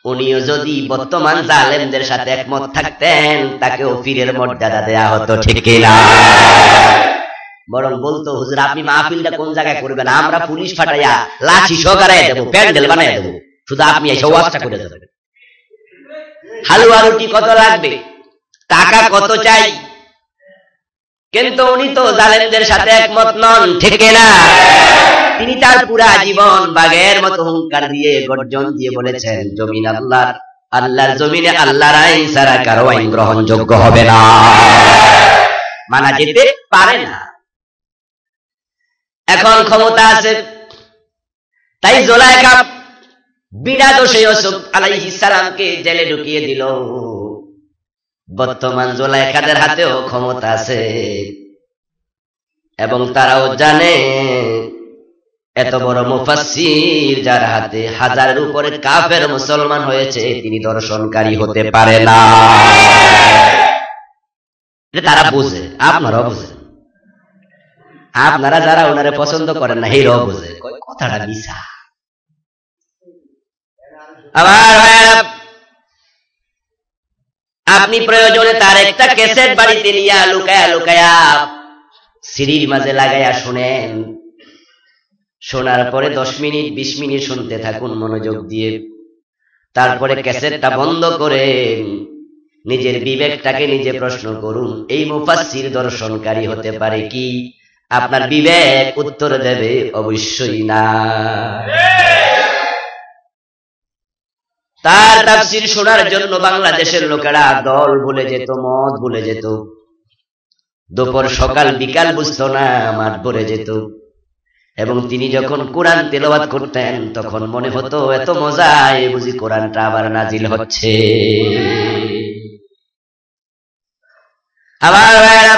উনিও যদি বর্তমান জালেমদের সাথে একমত থাকতেন তাকেও পীরের মর্যাদা দেয়া হতো, ঠিক কিনা? বরং বলতো হুজুর আপনি মাহফিলটা কোন জায়গায় করবেন, আমরা পুলিশ ফাটাইয়া লাঠি সহকারে দেবো, প্যান্ডেল বানাই দেবো, শুধু আপনি এসে ওয়াজটা করে দেবেন। হালুয়া রুটি কত লাগবে, টাকা কত চাই, কিন্তু উনি তো জালেমদের সাথে একমত নন, ঠিক না? তিনি তার পুরা জীবন বাঘের মতো হুঙ্কার দিয়ে গর্জন দিয়ে বলেছেন জমিন আল্লাহর, আল্লাহর জমিনে আল্লাহর আইন ছাড়া কারো আইন গ্রহণযোগ্য হবে না, মানা যেতে পারে না। এখন ক্ষমতা আছে, তাই জুলাইখা বিনা দোষে ইউসুফ আলাইহিস সালামকে জেলে ঢুকিয়ে দিল। বর্তমান জুলাইখাদের হাতেও ক্ষমতা আছে এবং তারাও জানে এত বড় মুফাসসির যার হাতে হাজারের উপরে কাফের মুসলমান হয়েছে, তিনি দর্শনকারী হতে পারে না। তারা বুঝে, আপনারাও বুঝেন, আপনারা যারা ওনারে পছন্দ করেন না হেরাও বুঝে কথাটা মিছা। আমার ভাইরা, আপনি প্রয়োজনে তার একটা ক্যাসেট বাড়িতে নিয়ে লুকায়া লুকায়া সিঁড়ির মাঝে লাগাইয়া শুনেন, শোনার পরে 10 মিনিট 20 মিনিট শুনতে থাকুন মনোযোগ দিয়ে, তারপরে ক্যাসেটটা বন্ধ করে নিজের বিবেকটাকে নিজে প্রশ্ন করুন এই মুফাসসির দর্শনকারী হতে পারে কি? আপনার বিবেক উত্তর দেবে অবশ্যই না। তার তাফসীর শোনার জন্য বাংলাদেশের লোকেরা দল ভুলে যেত, মদ ভুলে যেত, দুপুর সকাল বিকাল বুঝতো না, মাঠ ভরে যেত। এবং তিনি যখন কোরআন তেলাওয়াত করতেন তখন মনে হতো এত মজায় বুঝি কোরআনটা আবার নাজিল হচ্ছে। আমার ভাইরা,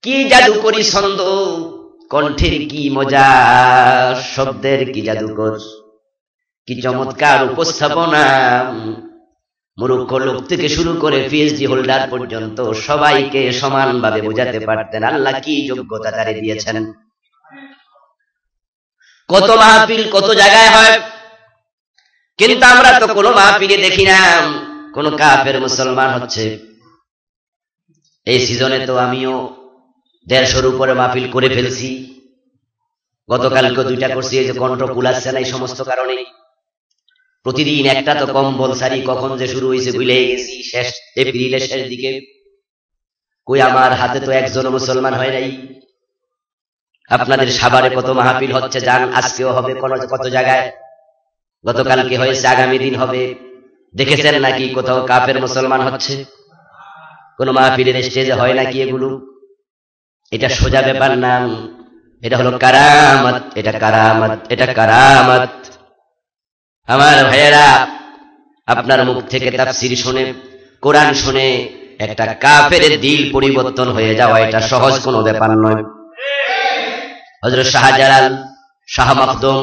কি জাদুকরি ছন্দ, কণ্ঠের কি মজা, শব্দের কি জাদুকর, কি চমৎকার উপস্থাপনা। মূর্খ লোক থেকে শুরু করে পিএইচডি হোল্ডার পর্যন্ত সবাইকে সমানভাবে বোঝাতে পারতেন। আল্লাহ কি যোগ্যতা তারে দিয়েছেন। কত মাহফিল কত জায়গায় হয়, কিন্তু আমরা তো কোনো মাহফিলে দেখি না কোন কাফের মুসলমান হচ্ছে। এই সিজনে তো আমিও 150-র উপরে মাহফিল করে ফেলছি, গতকালকে 2টা করছি। এই যে কণ্ঠ কুলাচ্ছে না এই সমস্ত কারণে প্রতিদিন একটা তো কম্বল সারি কখন যে শুরু হয়েছে ভুলে গেছি, শেষ এপ্রিলের শেষ দিকে। কই আমার হাতে তো একজন মুসলমান হয় নাই। আপনাদের সাভারে কত মাহফিল হচ্ছে, যান, আজকেও হবে কত জায়গায়, গতকালকে হয়েছে, আগামী দিন হবে। দেখেছেন নাকি কোথাও কাফের মুসলমান হচ্ছে? কোন মাহফিলের স্টেজে হয় নাকি এগুলো? এটা সোজা ব্যাপার না, এটা হলো কারামত, এটা কারামত, এটা কারামত। আমার ভাইয়েরা, আপনার মুখ থেকে তাফসীর শুনে, কোরআন শুনে একটা কাফের দিল পরিবর্তন হয়ে যাওয়া এটা সহজ কোনো ব্যাপার নয়। হযরত শাহজালাল, শাহ মখদুম,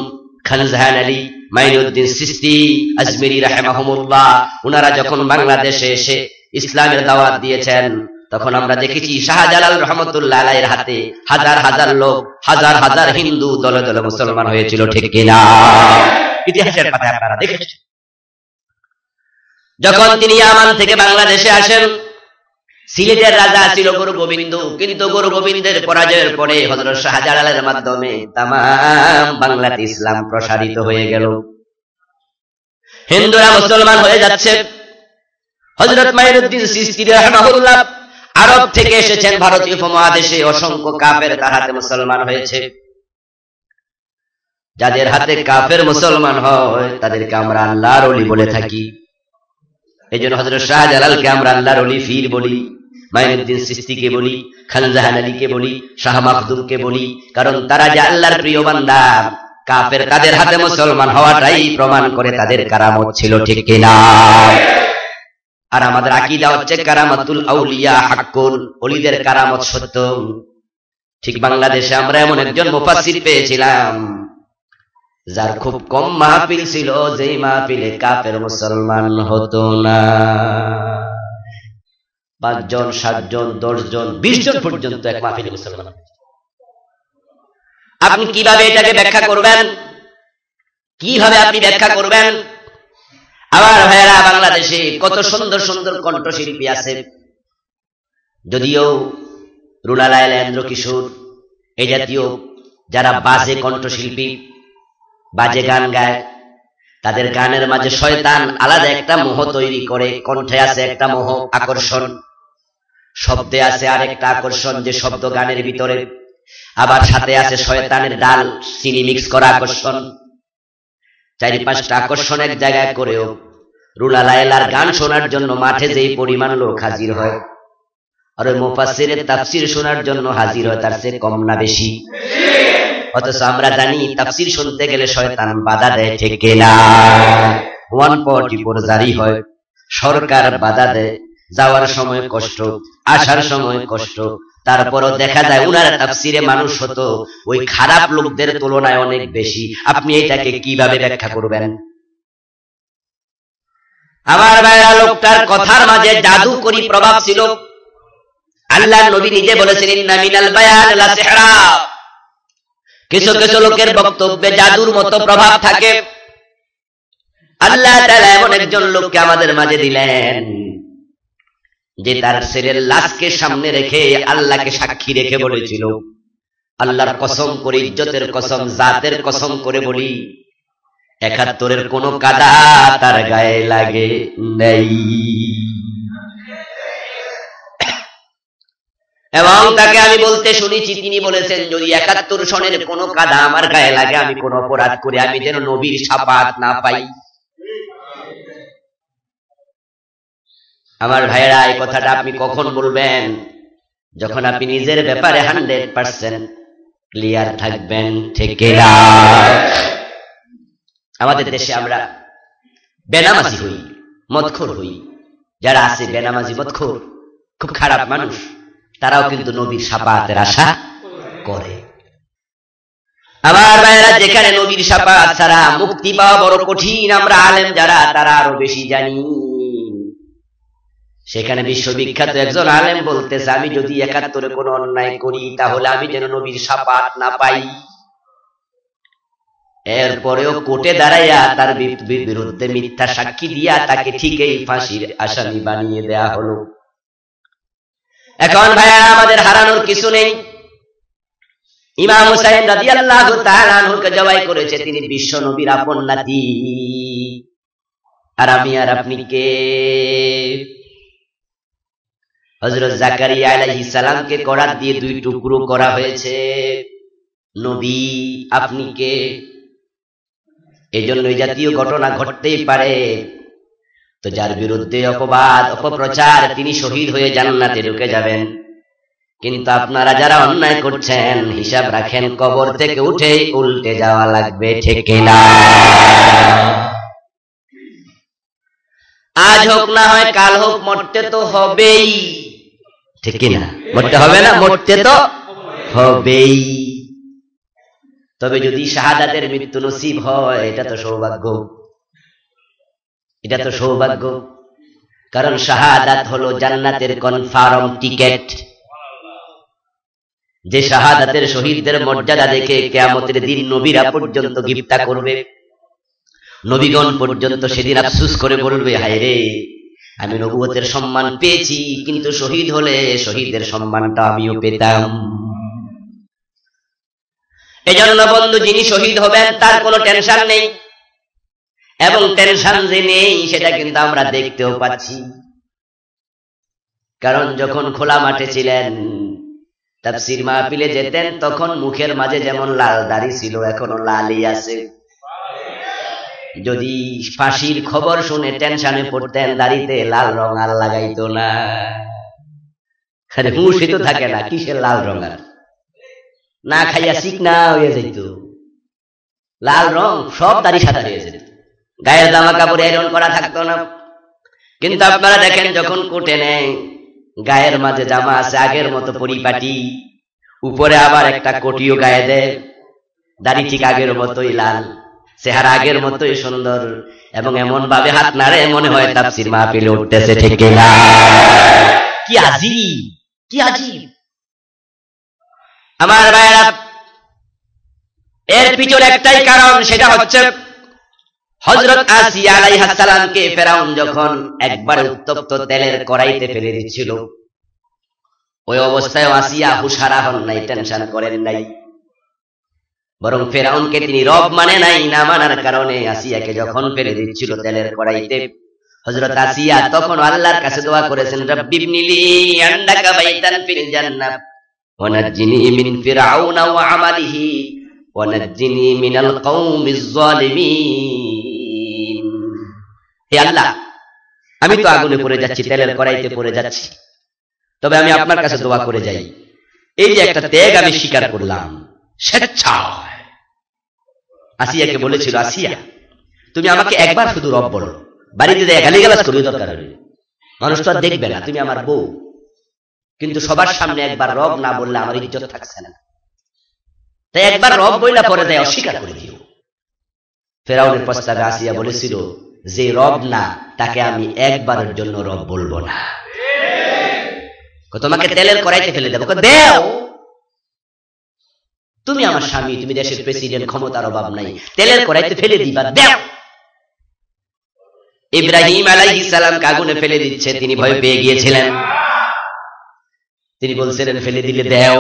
খান জাহান আলী মাইনুদ্দিন চিশতি আজমিরি রাহিমাহুমুল্লাহ, উনারা যখন বাংলাদেশে এসে ইসলামের দাওয়াত দিয়েছেন, তখন আমরা দেখেছি শাহজালাল রহমতুল্লাহ আলাইহির হাতে হাজার হাজার লোক, হাজার হাজার হিন্দু দলে দলে মুসলমান হয়েছিল, ঠিক কিনা? ইতিহাসের পাতায় আপনারা দেখেছেন। যখন তিনি ইয়ামান থেকে বাংলাদেশে আসেন, সিলেটের রাজা ছিল গুরু গোবিন্দ, কিন্তু গুরু গোবিন্দের পরাজয়ের পরে হযরত শাহজালালের মাধ্যমে তামাম বাংলাতে ইসলাম প্রসারিত হয়ে গেল, হিন্দুরা মুসলমান হয়ে যাচ্ছে। হযরত মাইনুদ্দিন চিশতি রাহিমাহুল্লাহ আরব থেকে এসেছেন ভারতীয় উপমহাদেশে, অসংখ্য কাফের তার হাতে মুসলমান হয়েছে। যাদের হাতে কাফের মুসলমান হয় তাদেরকে আমরা আল্লাহর ওলি বলে থাকি। এই জন্য হযরত শাহজালালকে আমরা আল্লাহর ওলি ফির বলি, মাইনুদ্দিন চিশতিকে বলি, খান জাহান আলীকে বলি, শাহ মাখদুমকে বলি, কারণ তারা যে আল্লাহর প্রিয় বান্দা, কাফের তাদের হাতে মুসলমান হওয়াটাই প্রমাণ করে তাদের কারামত ছিল, ঠিক কিনা? আর আমাদের আকীদা হচ্ছে কারামাতুল আউলিয়া হাক্কুন, ওলিদের কারামত সত্য। ঠিক বাংলাদেশে আমরা এমন একজন মুফাসসির পেয়েছিলাম যার খুব কম মাহফিল ছিল, যেই মাহফিলে কাফের মুসলমান হতো না। 5 জন, 7 জন, 10 জন, 20 জন পর্যন্ত এক মাহফিলে মুসলমান। আপনি কিভাবে এটাকে ব্যাখ্যা করবেন? কিভাবে আপনি ব্যাখ্যা করবেন? আমার ভাইয়েরা, বাংলাদেশে কত সুন্দর সুন্দর কণ্ঠশিল্পী আছে, যদিও রুলালাইল, এন্দ্র কিশোর, এই জাতীয় যারা বাজে কণ্ঠশিল্পী, বাজে গান গায়, তাদের গানের মাঝে শয়তান আলাদা একটা মোহ তৈরি করে। কণ্ঠে আছে একটা মোহ, আকর্ষণ, শব্দে আছে আরেকটা আকর্ষণ, যে শব্দ গানের ভিতরে, আবার সাথে আছে শয়তানের ডাল, চিনি মিক্স করা আকর্ষণ। 4-5টা আকর্ষণ এক জায়গায় করেও রুলালাইলার গান শোনার জন্য মাঠে যেই পরিমাণ লোক হাজির হয়, আর ওই মুফাসসিরের তাফসীর শোনার জন্য হাজির হয় তার চেয়ে কম না বেশি? অথচ আমরা জানি তাফসীর শুনতে গেলে শয়তান বাধা দেয়, ঠিক কিনা? 144 জারি হয়, সরকার বাধা দেয়, যাওয়ার সময় কষ্ট, আসার সময় কষ্ট, তারপরও দেখা যায় উনার তাফসীরে মানুষ হতো ওই খারাপ লোকদের তুলনায় অনেক বেশি। আপনি এটাকে কিভাবে ব্যাখ্যা করবেন? আমার ভাইরা, লোকটার কথার মাঝে জাদুকরী প্রভাব ছিল। আল্লাহর নবী নিজে বলেছেন, ইন্না মিনাল বায়ান লা সিহরা, কিছু কিছু লোকের বক্তব্যে জাদুর মতো প্রভাব থাকে। আল্লাহ তাআলা এমন একজন লোককে আমাদের মাঝে দিলেন যে তার ছেলের লাশকে সামনে রেখে আল্লাহকে সাক্ষী রেখে বলেছিল, আল্লাহর কসম করে, ইজ্জতের কসম, জাতের কসম করে বলি, 71-এর কোন কাদা তার গায়ে লাগে নাই। এবং তাকে আমি বলতে শুনেছি, তিনি বলেছেন, যদি 71 সনের কোন কাদা আমার গায়ে লাগে, আমি কোন অপরাধ করে আমি যেন নবীর শাফাআত না পাই। আমার ভাইয়েরা, এই কথাটা আপনি কখন বলবেন? যখন আপনি নিজের ব্যাপারে 100% ক্লিয়ার থাকবেন, ঠিক কিনা? আমাদের দেশে আমরা বেনামাজি হই, মদখোর হই। যারা আছে বেনামাজি, মদখোর, খুব খারাপ মানুষ, তারাও কিন্তু নবীর শাফাআতের আশা করে। আমার ভাইয়েরা, যেখানে নবীর শাফাআত ছাড়া মুক্তি পাওয়া বড় কঠিন, আমরা আলেম যারা তারা আরো বেশি জানি। সেখানে বিশ্ববিখ্যাত একজন আলেম বলতেছে, আমি যদি 71-এ কোনো অন্যায় করি তাহলে আমি যেন নবীর শাফাআত না পাই। এরপরেও কোর্টে দাঁড়াইয়া তার বিরুদ্ধে মিথ্যা সাক্ষী দিয়া তাকে ঠিকই ফাঁসির আসামি বানিয়ে দেয়া হলো। এখন ভাইয়া, আমাদের হারানোর কিছু নেই। ইমাম হুসাইন রাদিয়াল্লাহু তাআলা আনহুকে জবাই করেছে তিনি বিশ্ব নবীর আপন নাতি। আর আমি আর আপনি কে? হযরত জাকারিয়া আলাইহিস সালামকে করাত দিয়ে 2 টুকরো করা হয়েছে। নবী আপনি কে? এজন্য এই জাতীয় ঘটনা ঘটতেই পারে। তো যার বিরুদ্ধে অপবাদ, অপপ্রচার, তিনি শহীদ হয়ে জান্নাতে ঢুকে যাবেন। কিন্তু আপনারা যারা অন্যায় করছেন, হিসাব রাখেন, কবর থেকে উঠে উল্টে যাওয়া লাগবে, ঠিক কিনা? আজ হোক না হয় কাল হোক, মরতে তো হবেই, ঠিক কিনা? মরতে হবে না? মরতে তো হবেই। তবে যদি শাহাদাতের মৃত্যু নসিব হয় এটা তো সৌভাগ্য, এটা তো সৌভাগ্য। কারণ শাহাদাত হলো জান্নাতের কনফার্ম টিকেট। যে শাহাদাতের শহীদদের মর্যাদা দেখে কিয়ামতের দিন নবীরা পর্যন্ত গিফতা করবে, নবীগণ পর্যন্ত সেদিন আফসোস করে বলবে, হায় রে, আমি নবুয়তের সম্মান পেয়েছি, কিন্তু শহীদ হলে শহীদের সম্মানটা আমিও পেতাম। এজন্য বন্ধু, যিনি শহীদ হবেন তার কোনো টেনশন নেই, এবং টেনশন যে নেই সেটা কিন্তু আমরা দেখতেও পাচ্ছি। কারণ যখন খোলা মাঠে ছিলেন, তাফসীর মাহফিলে যেতেন, তখন মুখের মাঝে যেমন লাল দাড়ি ছিল, এখনো লালই আছে। যদি ফাঁসির খবর শুনে টেনশনে পড়তেন, দাড়িতে লাল রং আর লাগাইতো না। আরে হুঁশই তো থাকে না, কিসের লাল রং? আর না খাইয়া চিকনা হয়ে যেত, লাল রং সব দাড়ি সাদা হয়ে যেত, গায়ের জামা কাপড় আয়রন করা থাকতো না। কিন্তু আপনারা দেখেন, যখন কোটে নেয়, গায়ের মাঝে জামা আছে আগের মতো পরিপাটি, উপরে আবার একটা কোটিও গায়ে দেয়, দাড়ি ঠিক আগের মতোই লাল, চেহারা আগের মতোই সুন্দর, এবং এমন ভাবে হাত নাড়ে মনে হয় তাফসীর মাহফিলে উঠতেছে, ঠিক না? কি আজীব, কি আজীব! আমার ভাইরা, এর পিছনে একটাই কারণ, সেটা হচ্ছে হযরত আসিয়া আলাইহিস সালামকে ফেরাউন যখন একবার উত্তপ্ত তেলের কড়াইতে ফেলে দিচ্ছিল, ওই অবস্থায় আসিয়া হুঁশহারা হন নাই, টেনশন করেন নাই, বরং ফেরাউনকে তিনি রব মানে নাই। না মানার কারণে আসিয়াকে যখন ফেলে দিচ্ছিল তেলের কড়াইতে, হযরত আসিয়া তখন আল্লাহর কাছে দোয়া করেছেন, রব্বি ইবনিলি ইনদাকা বাইতান ফিল জান্নাহ ওয়া নাজ্জিনি মিন ফিরআউনা ওয়া আমালিহি ওয়া নাজ্জিনি মিনাল কওমিজ জালিমিন। হে আল্লাহ, আমি তো আগুনে পড়ে যাচ্ছি, তেলের কড়াইতে পড়ে যাচ্ছি, তবে আমি আপনার কাছে দোয়া করে যাই, এই যে একটা ত্যাগ আমি স্বীকার করলাম স্বেচ্ছায়। আসিয়াকে বলেছিল, আসিয়া, তুমি আমাকে একবার শুধু রব বলো, বাড়িতে যায় গালিগালাজ করি দরকার হলে, মানুষ তো আর দেখবে না, তুমি আমার বউ, কিন্তু সবার সামনে একবার রব না বললে আমার ইজ্জত থাকছে না, তাই একবার রব বইলা পরে যায় অস্বীকার করে দিও। ফেরাউনের প্রস্তাবে আসিয়া বলেছিল, যে রব না তাকে আমি একবারের জন্য রব বলবো না। তোমাকে তেলের কড়াইতে ফেলে দেবো, দেও, তুমি আমার স্বামী, তুমি দেশের প্রেসিডেন্ট, ক্ষমতার অভাব নাই, তেলের কড়াইতে ফেলে দিবা, দেও। ইব্রাহিম আলাইহিস সালামকে আগুনে ফেলে দিচ্ছে, তিনি ভয় পেয়ে গিয়েছিলেন, তিনি বলছিলেন ফেলে দিলে দেও।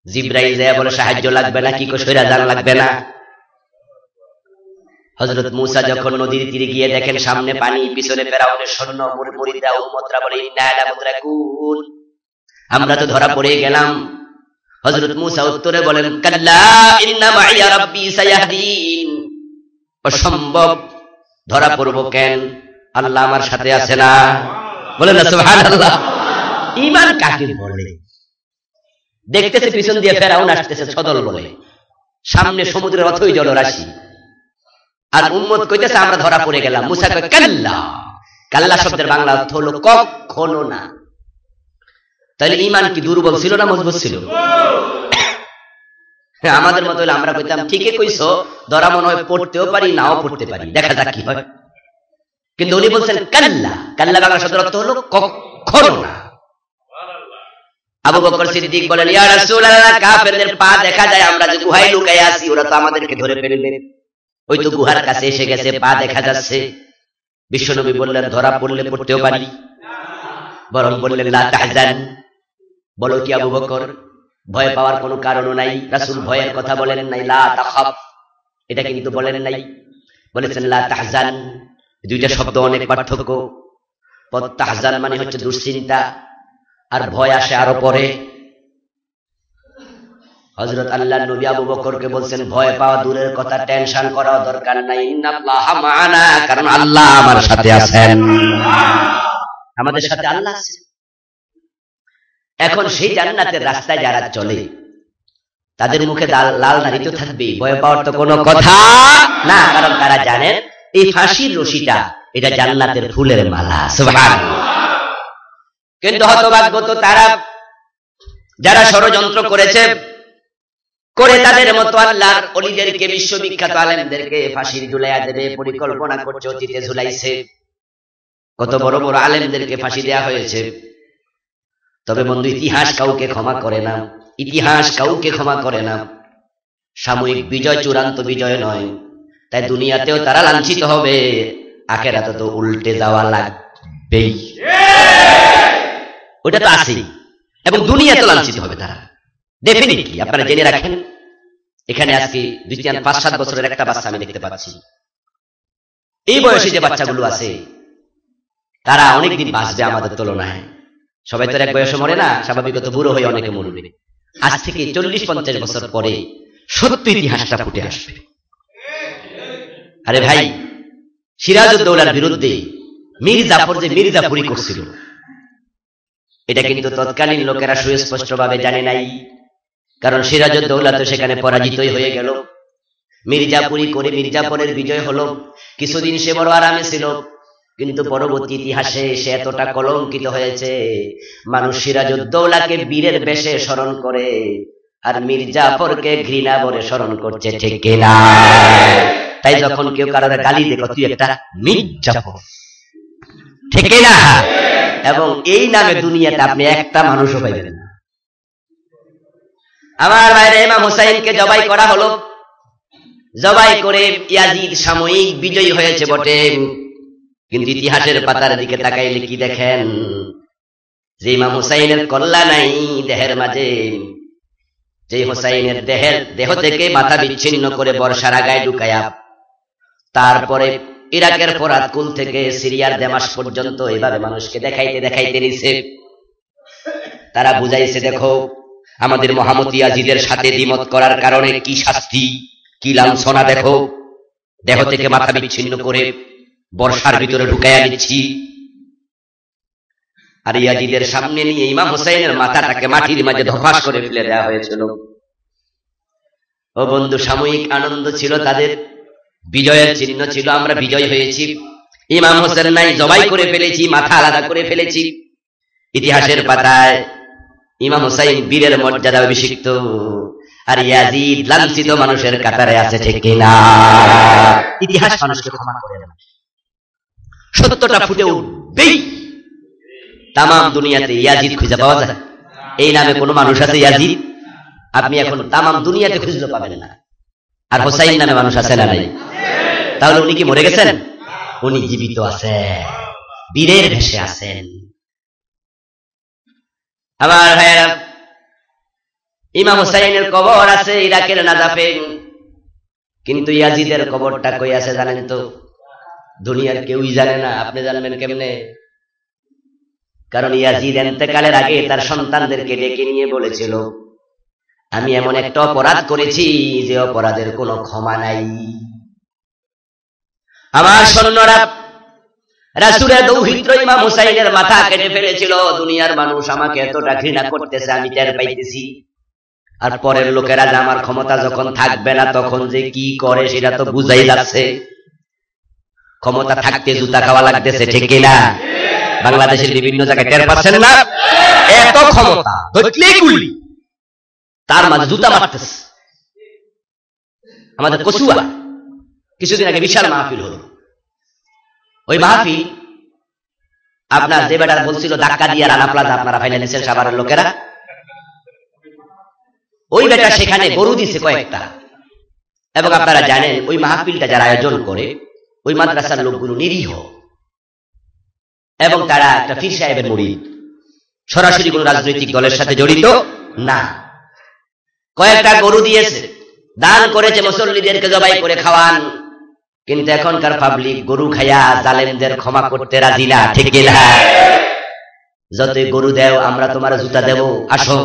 জিবরাইল যায় বলে সাহায্য লাগবে না, কি কো সইরা যান লাগবে না। হযরত মূসা যখন নদীর তীরে গিয়ে দেখেন সামনে পানি, পিছনে ফেরাউনের সৈন্য, মুরিদা উম্মতরা বলে ইন্না লা মুদরাকুন, আমরা তো ধরা পড়ে গেলাম। হযরত মূসা উত্তরে বলেন, কাল্লা ইন্না মাইয়া রাব্বি সায়াহদিন, অসম্ভব, ধরা পড়ব কেন, আল্লাহ আমার সাথে আছে না। বলেন না সুবহানাল্লাহ। ঈমান কাকে বলে? দেখতেছে পিছন দিয়ে ফেরাউন আসতেছে ছদল বলে, সামনে সমুদ্রের অথই জলরাশি, আর উম্মত কইতেছে আমরা ধরা পড়ে গেলাম। মূসা কয় কাল্লা, কাল্লা শব্দের বাংলা অর্থ হলো কখনো না। তাহলে ঈমান কি দুর্বল ছিল না মজবুত ছিল? আমাদের মতো হলে আমরা কইতাম ঠিকই কইছো, ধরা মনে হয় পড়তেও পারি, নাও পড়তে পারি, দেখা যাক কি হয়। কিন্তু উনি বলছেন কাল্লা, কাল্লা বাংলা শব্দের অর্থ হলো কখনো না। আবু বকর সিদ্দিক বলেন, ইয়া রাসূলুল্লাহ, কাফেরদের পা দেখা যায়, আমরা যে গুহায় লুকায় আছি, ওরা তো আমাদেরকে ধরে ফেলবে, ওই তো গুহার কাছে এসে গেছে, পা দেখা যাচ্ছে। বিশ্বনবী বললেন, ধরা পড়লে পড়তেও পারি, বরং বললেন লা তাহজান, বলো কি আবু বকর, ভয় পাওয়ার কোনো কারণও নাই। রাসূল ভয়ের কথা বলেন নাই, লা তাখাফ এটা কিন্তু বলেন নাই, বলেছেন লা তাহজান। দুইটা শব্দ অনেক পার্থক্য। তাহজান মানে হচ্ছে দুশ্চিন্তা, আর ভয় আসে আরো পরে। হযরত আল্লাহর নবী আবু বকরকে বলছেন, ভয় পাওয়া দূরের কথা, টেনশন করাও দরকার নাই, ইন্নাল্লাহা মা'ানা, কারণ আল্লাহ আমার সাথে আছেন, আমাদের সাথে আল্লাহ আছেন। এখন সেই জান্নাতের রাস্তায় যারা চলে, তাদের মুখে লাল দাড়ি তো থাকবে, ভয় পাওয়ার তো কোনো কথা না, কারণ তারা জানেন এই ফাঁসির রশিটা এটা জান্নাতের ফুলের মালা। সুবহানাল্লাহ। কিন্তু হতভাগ্য তো তারা যারা ষড়যন্ত্র করেছে, করে তাদের মতো আল্লাহর ওলিদেরকে, বিশ্ববিখ্যাত আলেমদেরকে ফাঁসির ঝুলাইয়া দেবে পরিকল্পনা করছে, অতীতে ঝুলাইছে। কত বড় বড় আলেমদেরকে ফাঁসি দেওয়া হয়েছে। তবে বন্ধু, ইতিহাস কাউকে ক্ষমা করে না, ইতিহাস কাউকে ক্ষমা করে না। সাময়িক বিজয় চূড়ান্ত বিজয় নয়। তাই দুনিয়াতেও তারা লাঞ্ছিত হবে, আখিরাতে তো উল্টে যাওয়া লাগবেই, ওটা তো আছেই। এবং দুনিয়াতে লাঞ্ছিত হবে তারা, ডেফিনিটলি। আপনারা জেনে রাখেন, এখানে আজকে 5-7 বছরের একটা বাচ্চা আমি দেখতে পাচ্ছি। এই বয়সে যে বাচ্চাগুলো আছে তারা অনেকদিন বাঁচবে আমাদের তুলনায়। সবাই তো এক বয়সে মরে না, স্বাভাবিকত বুড়ো হয়ে অনেকে মরবে। আজ থেকে 40-50 বছর পরে সত্য ইতিহাসটা ফুটে আসবে। আরে ভাই, সিরাজউদ্দৌলার বিরুদ্ধে মীর জাফর যে মির্জাফরি করছিল, এটা কিন্তু তৎকালীন লোকেরা সুস্পষ্টভাবে জানে নাই। কারণ সিরাজউদ্দৌলা তো সেখানে পরাজিতই হয়ে গেল। মির্জাপুরি করে মির্জাপুরের বিজয় হলো। কিছুদিন সে বড় আরামে ছিল, কিন্তু পরবর্তী ইতিহাসে সে এতটা কলঙ্কিত হয়েছে, মানুষ সিরাজউদ্দৌলাকে বীরের বেশে স্মরণ করে আর মির্জাফরকে ঘৃণা ভরে স্মরণ করছে, ঠিক কিনা? তাই যখন কেউ কারোর গালি দেখো, তুই একটা মির্জাফর, ঠিক কিনা? এবং এই নামে দুনিয়াতে আপনি একটা মানুষও পাইবেন না। আমার ভাইরা, ইমাম হুসাইনকে জবাই করা হলো। জবাই করে ইয়াজিদ সাময়িক বিজয়ী হয়েছে বটে, কিন্তু ইতিহাসের পাতার দিকে তাকাইলে কি দেখেন? যে ইমাম হুসাইনের কল্লা নাই দেহের মাঝে, যে হুসাইনের দেহ থেকে মাথা বিচ্ছিন্ন করে বর্ষার আগায় ঢুকায়া, তারপরে ইরাকের ফোরাত কুল থেকে সিরিয়ার দামেস্ক পর্যন্ত এভাবে মানুষকে দেখাইতে দেখাইতে নিছে। তারা বুঝাইছে, দেখো আমাদের মহামতি ইয়াজিদের সাথে দ্বিমত করার কারণে কি শাস্তি, কি লাঞ্ছনা, দেখো দেহ থেকে মাথা বিচ্ছিন্ন করে বর্ষার ভিতরে ঢুকাইয়া নিচ্ছি। আর ইয়াজিদের সামনে নিয়ে ইমাম হুসাইনের মাথাটাকে মাটির মাঝে ধপাস করে ফেলে দেওয়া হয়েছিল। ও বন্ধু, সাময়িক আনন্দ ছিল তাদের, বিজয়ের চিহ্ন ছিল, আমরা বিজয় হয়েছি, ইমাম হোসেন নাই, জবাই করে ফেলেছি, মাথা আলাদা করে ফেলেছি। ইতিহাসের পাতায় ইমাম হুসাইন বীরের মর্যাদা অভিষিক্ত, আর ইয়াজিদ লাঞ্ছিত মানুষের কাতারে আছে, ঠিক কিনা? ইতিহাস মানুষকে ক্ষমা করে না, সত্যটা ফুটে উঠবেই। তাম দুনিয়াতে ইয়াজিদ খুঁজে পাওয়া যায়? এই নামে কোন মানুষ আছে ইয়াজিদ? আপনি এখন তাম দুনিয়াতে খুঁজলে পাবেন না। আর হোসাইন নামে মানুষ আছে না নাই? তাহলে উনি কি মরে গেছেন? উনি জীবিত আছেন, বীরের ভেসে আছেন। আমার ভাইয়েরা, ইমাম হুসাইনের কবর আছে ইরাকের নাজাফে, কিন্তু ইয়াজিদের কবরটা কই আছে জানেন তো? দুনিয়ার কেউই জানে না। আপনি জানবেন কেমনে? কারণ ইয়াজিদ ইন্তেকালের আগে তার সন্তানদেরকে ডেকে নিয়ে বলেছিল, আমি এমন একটা অপরাধ করেছি যে অপরাধের কোনো ক্ষমা নাই। আমার সৈন্যরা রাসূলের দৌহিত্র ইমাম হুসাইনের মাথা কেটে ফেলেছিল। দুনিয়ার মানুষ আমাকে এতটা ঘৃণা করতেছে, আমি টের পাইতেছি। আর পরের লোকেরা যে আমার ক্ষমতা যখন থাকবে না তখন যে কি করে সেটা তো বুঝাই যাচ্ছে। ক্ষমতা থাকতে জুতা খাওয়া লাগতেছে, ঠিক কিনা? বাংলাদেশের বিভিন্ন জায়গায় টের পাচ্ছেন না? এত ক্ষমতা ধরলেই গুলি, তার মাঝে জুতা মারতেছে। আমাদের কচুয়া কিছুদিন আগে বিশাল মাহফিল হলো। ওই মাহফিল আপনার যে বেটার বলছিল ধাক্কা দিয়ে রানা প্লাজা আপনারা ফাইনাল নিয়েছেন সাভারের লোকেরা, ওই বেটা সেখানে গরু দিছে কয়েকটা। এবং আপনারা জানেন ওই মাহফিলটা যারা আয়োজন করে ওই মাদ্রাসার লোকগুলো নিরীহ, এবং তারা একটা পীর সাহেবের মুরিদ, সরাসরি কোন রাজনৈতিক দলের সাথে জড়িত না। কয়েকটা গরু দিয়েছে, দান করেছে, মুসল্লিদেরকে জবাই করে খাওয়ান। কিন্তু এখনকার পাবলিক গরু খাইয়া জালেমদের ক্ষমা করতে রাজি না, ঠিক কিনা? যতই গরু দেও আমরা তোমার জুতা দেব, আসো।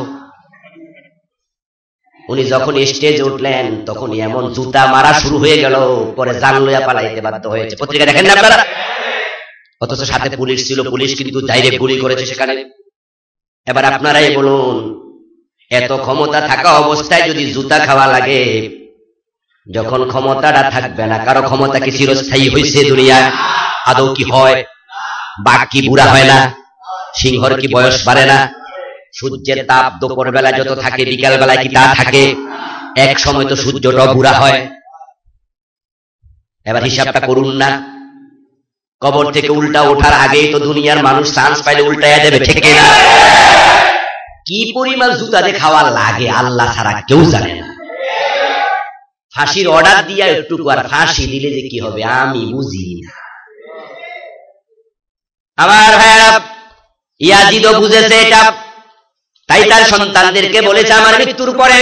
উনি যখন স্টেজে উঠলেন তখন এমন জুতা মারা শুরু হয়ে গেল, পরে জান লইয়া পালাইতে বাধ্য হয়েছে। পত্রিকা দেখেন না আপনারা? অথচ সাথে পুলিশ ছিল, পুলিশ কিন্তু ডাইরেক্ট গুলি করেছে সেখানে। এবার আপনারাই বলুন, এত ক্ষমতা থাকা অবস্থায় যদি জুতা খাওয়া লাগে, যখন ক্ষমতাটা থাকবে না, কারো ক্ষমতা কি চিরস্থায়ী হয়েছে দুনিয়ায়? আদৌ কি হয়? বাঘ কি বুড়া হয় না? সিংহর কি বয়স বাড়ে না? সূর্যের তাপ দুপুর বেলা যত থাকে বিকাল বেলায় কি তা থাকে? এক সময় তো সূর্যটা বুড়া হয়। এবার হিসাবটা করুন না, কবর থেকে উল্টা ওঠার আগেই তো দুনিয়ার মানুষ চান্স পাইলে উল্টাইয়া দেবে, ঠিক না? কি পরিমাণ জুতাতে খাওয়া লাগে আল্লাহ ছাড়া কেউ জানে না। ফাঁসির অর্ডার দিয়া একটু আর ফাঁসি দিলে যে কি হবে আমি বুঝি না। আমার ভাইরা, ইয়াজিদও বুঝেছে এটা, তাই তার সন্তানদেরকে বলেছে আমার মৃত্যুর পরে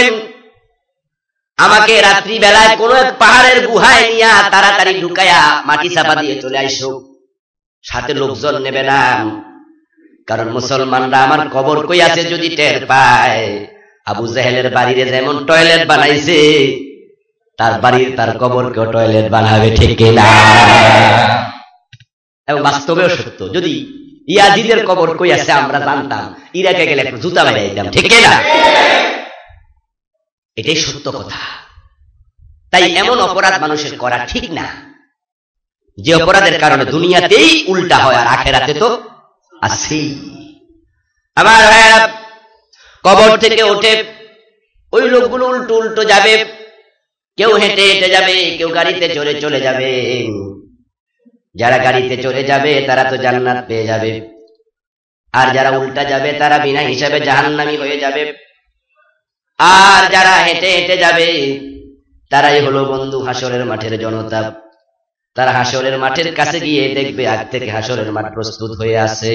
আমাকে রাত্রি বেলায় কোন এক পাহাড়ের গুহায় নিয়া তাড়াতাড়ি ঢুকায়া মাটি চাপা দিয়ে চলে আইসো, সাথে লোকজন নেবে না, কারণ মুসলমানরা আমার কবর কই আছে যদি টের পায়, আবু জাহেলের বাড়িতে যেমন টয়লেট বানাইছে তার বাড়ির তার কবরকেও টয়লেট বানাবে, ঠিক না? এবং বাস্তবেও সত্য, যদি ইয়াজিদের কবর কই আছে আমরা জানতাম, ইরাকে গেলে একটু জুতা মেরে দিতাম, ঠিক না? এটাই সত্য কথা। তাই এমন অপরাধ মানুষের করা ঠিক না, যে অপরাধের কারণে দুনিয়াতেই উল্টা হয় আর আখেরাতে তো আছেই। আমার ভাইরা, কবর থেকে উঠে ওই লোকগুলো উল্টো উল্টো যাবে, কেউ হেঁটে হেঁটে যাবে, কেউ গাড়িতে চড়ে চলে যাবে। যারা গাড়িতে চলে যাবে তারা তো জান্নাত পেয়ে যাবে, আর যারা উল্টা যাবে তারা বিনা হিসাবে জাহান্নামী হয়ে যাবে। আর যারা হেঁটে হেঁটে যাবে তারাই হলো বন্ধু হাসরের মাঠের জনতা। তারা হাসরের মাঠের কাছে গিয়ে দেখবে আগ থেকে হাসরের মাঠ প্রস্তুত হয়ে আছে।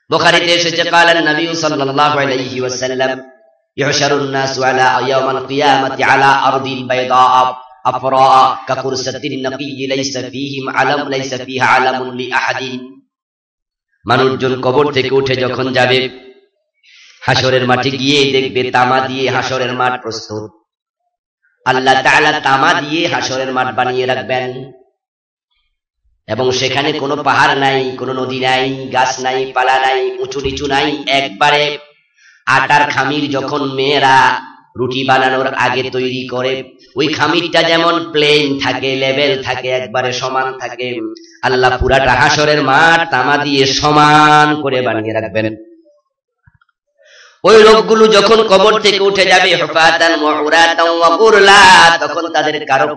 বুখারীতে এসেছে قال النبي صلى الله عليه وسلم يحشر الناس على يوم القيامة على أرض بيضاء أفراء كقرصة النقي ليس فيها علم لأحد। মানুষজন কবর থেকে উঠে যখন যাবে হাসরের মাঠে গিয়ে দেখবে তামা দিয়ে হাসরের মাঠ প্রস্তুত। আল্লাহ তাআলা তামা দিয়ে হাসরের মাঠ বানিয়ে রাখবেন, এবং সেখানে কোনো পাহাড় নাই, কোনো নদী নাই, গাছ নাই, পালা নাই, উঁচু নিচু নাই, একবারে আটার খামির যখন মেয়েরা রুটি বানানোর আগে তৈরি করে, ওই খামিরটা যেমন প্লেন থাকে, লেভেল থাকে, একবারে সমান থাকে, আল্লাহ পুরাটা হাসরের মাঠ তামা দিয়ে সমান করে বানিয়ে রাখবেন। ওই লোকগুলো যখন কবর থেকে উঠে যাবে হুফাতান ওয়া উরাতান ওয়া গুরলা, তখন তাদের কারো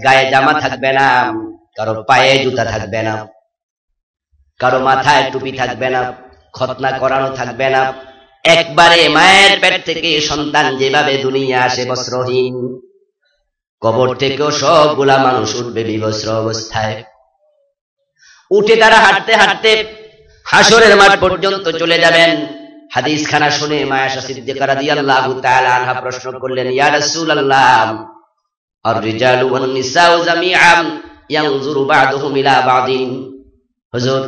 গায়ে জামা থাকবে না, কারো পায়ে জুতা থাকবে না, কারো মাথায় টুপি থাকবে না, খতনা করানো থাকবে না। একবারে মায়ের পেট থেকে সন্তান যেভাবে দুনিয়া আসে বস্ত্রহীন, কবর থেকেও সবগুলা মানুষ উঠবে বিবস্ত্র অবস্থায়। উঠে তারা হাঁটতে হাঁটতে হাসরের মাঠ পর্যন্ত চলে যাবেন। হাদিস খানা শুনে মা আয়েশা সিদ্দিকা রাদিয়াল্লাহু তাআলা আনহা প্রশ্ন করলেন, ইয়া রাসূলুল্লাহ, আর-রিজালু ওয়ান-নিসাউ জামিআন ইয়ানজুরু বা'দুহুম ইলা বা'দিন। হুজুর,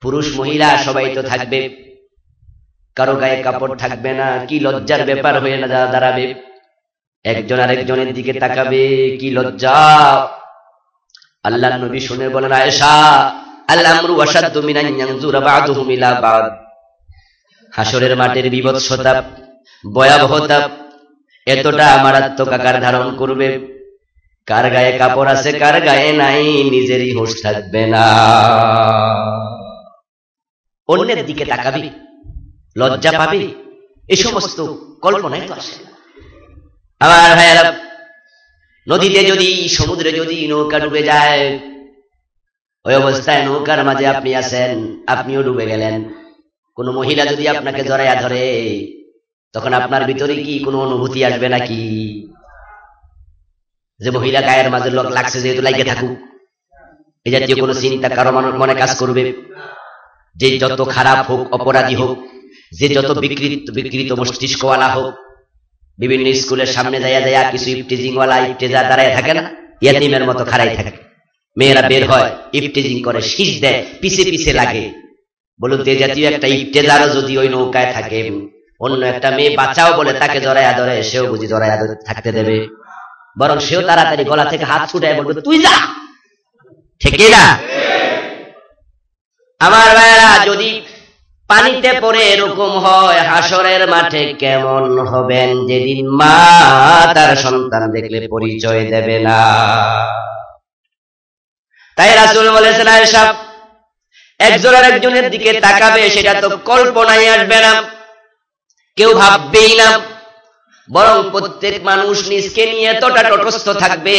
পুরুষ মহিলা সবাই তো থাকবে, কারো গায়ে কাপড় থাকবে না, কি লজ্জার ব্যাপার হয়ে না দাঁড়াবে, একজন আরেকজনের দিকে তাকাবে, কি লজ্জা। আল্লাহর নবী শুনে বলেন, আয়েশা, আল-আমরু আশাদ্দু মিন আন ইয়ানজুরা বা'দুহুম ইলা বা'দ। হাসরের মাঠের বিভৎসতা, ভয়াবহতা এতটা মারাত্মক আকার ধারণ করবে, কার গায়ে কাপড় আছে কার গায়ে নাই নিজেরই হুঁশ থাকবে না, অন্যের দিকে তাকাবে, লজ্জা পাবে, এই সমস্ত কল্পনায় তো আসে না। আমার ভাইয়েরা, নদীতে যদি, সমুদ্রে যদি নৌকা ডুবে যায়, ওই অবস্থায় নৌকার মাঝে আপনি আছেন, আপনিও ডুবে গেলেন, কোন মহিলা যদি আপনাকে জড়াইয়া ধরে, তখন আপনার ভিতরে কি কোনো অনুভূতি আসবে নাকি? যে মহিলা গায়ের মাঝে লোক লাগছে যেহেতু লাগিয়ে থাকুক, এই জাতীয় কোনো চিন্তা কারো মনে কাজ করবে? যে যত খারাপ হোক, অপরাধী হোক, যে যত বিকৃত মস্তিষ্কওয়ালা হোক, বিভিন্ন স্কুলের সামনে যাইয়া কিছু ইফটিজিংওয়ালা ইফতেজার দাঁড়ায় থাকে না, ইয়াতিমের মতো খাড়াই থাকে, মেয়েরা বের হয় ইফটিজিং করে, শীষ দেয়, পিছে পিছে লাগে। বলুন, যে জাতীয় একটা ইফতেজারও যদি ওই নৌকায় থাকে, অন্য একটা মেয়ে বাঁচাও বলে তাকে জড়াইয়া ধরে, সেও বুঝি জড়াইয়া থাকতে দেবে? বরং সেও তাড়াতাড়ি গলা থেকে হাত ছুটায় বলবে, তুই যা, ঠিক না? আমার ভাইরা, যদি পানিতে পড়ে এরকম হয়, হাসরের মাঠে কেমন হবেন যেদিন মা তার সন্তান দেখলে পরিচয় দেবে না। তাই রাসূল বলেছেন, আয়েশা, একজন আর একজনের দিকে তাকাবে, সেটা তো কল্পনায় আসবে না, কেউ ভাববেই না। বরং প্রত্যেক মানুষ নিজকে নিয়ে এতটা তটস্থ থাকবে,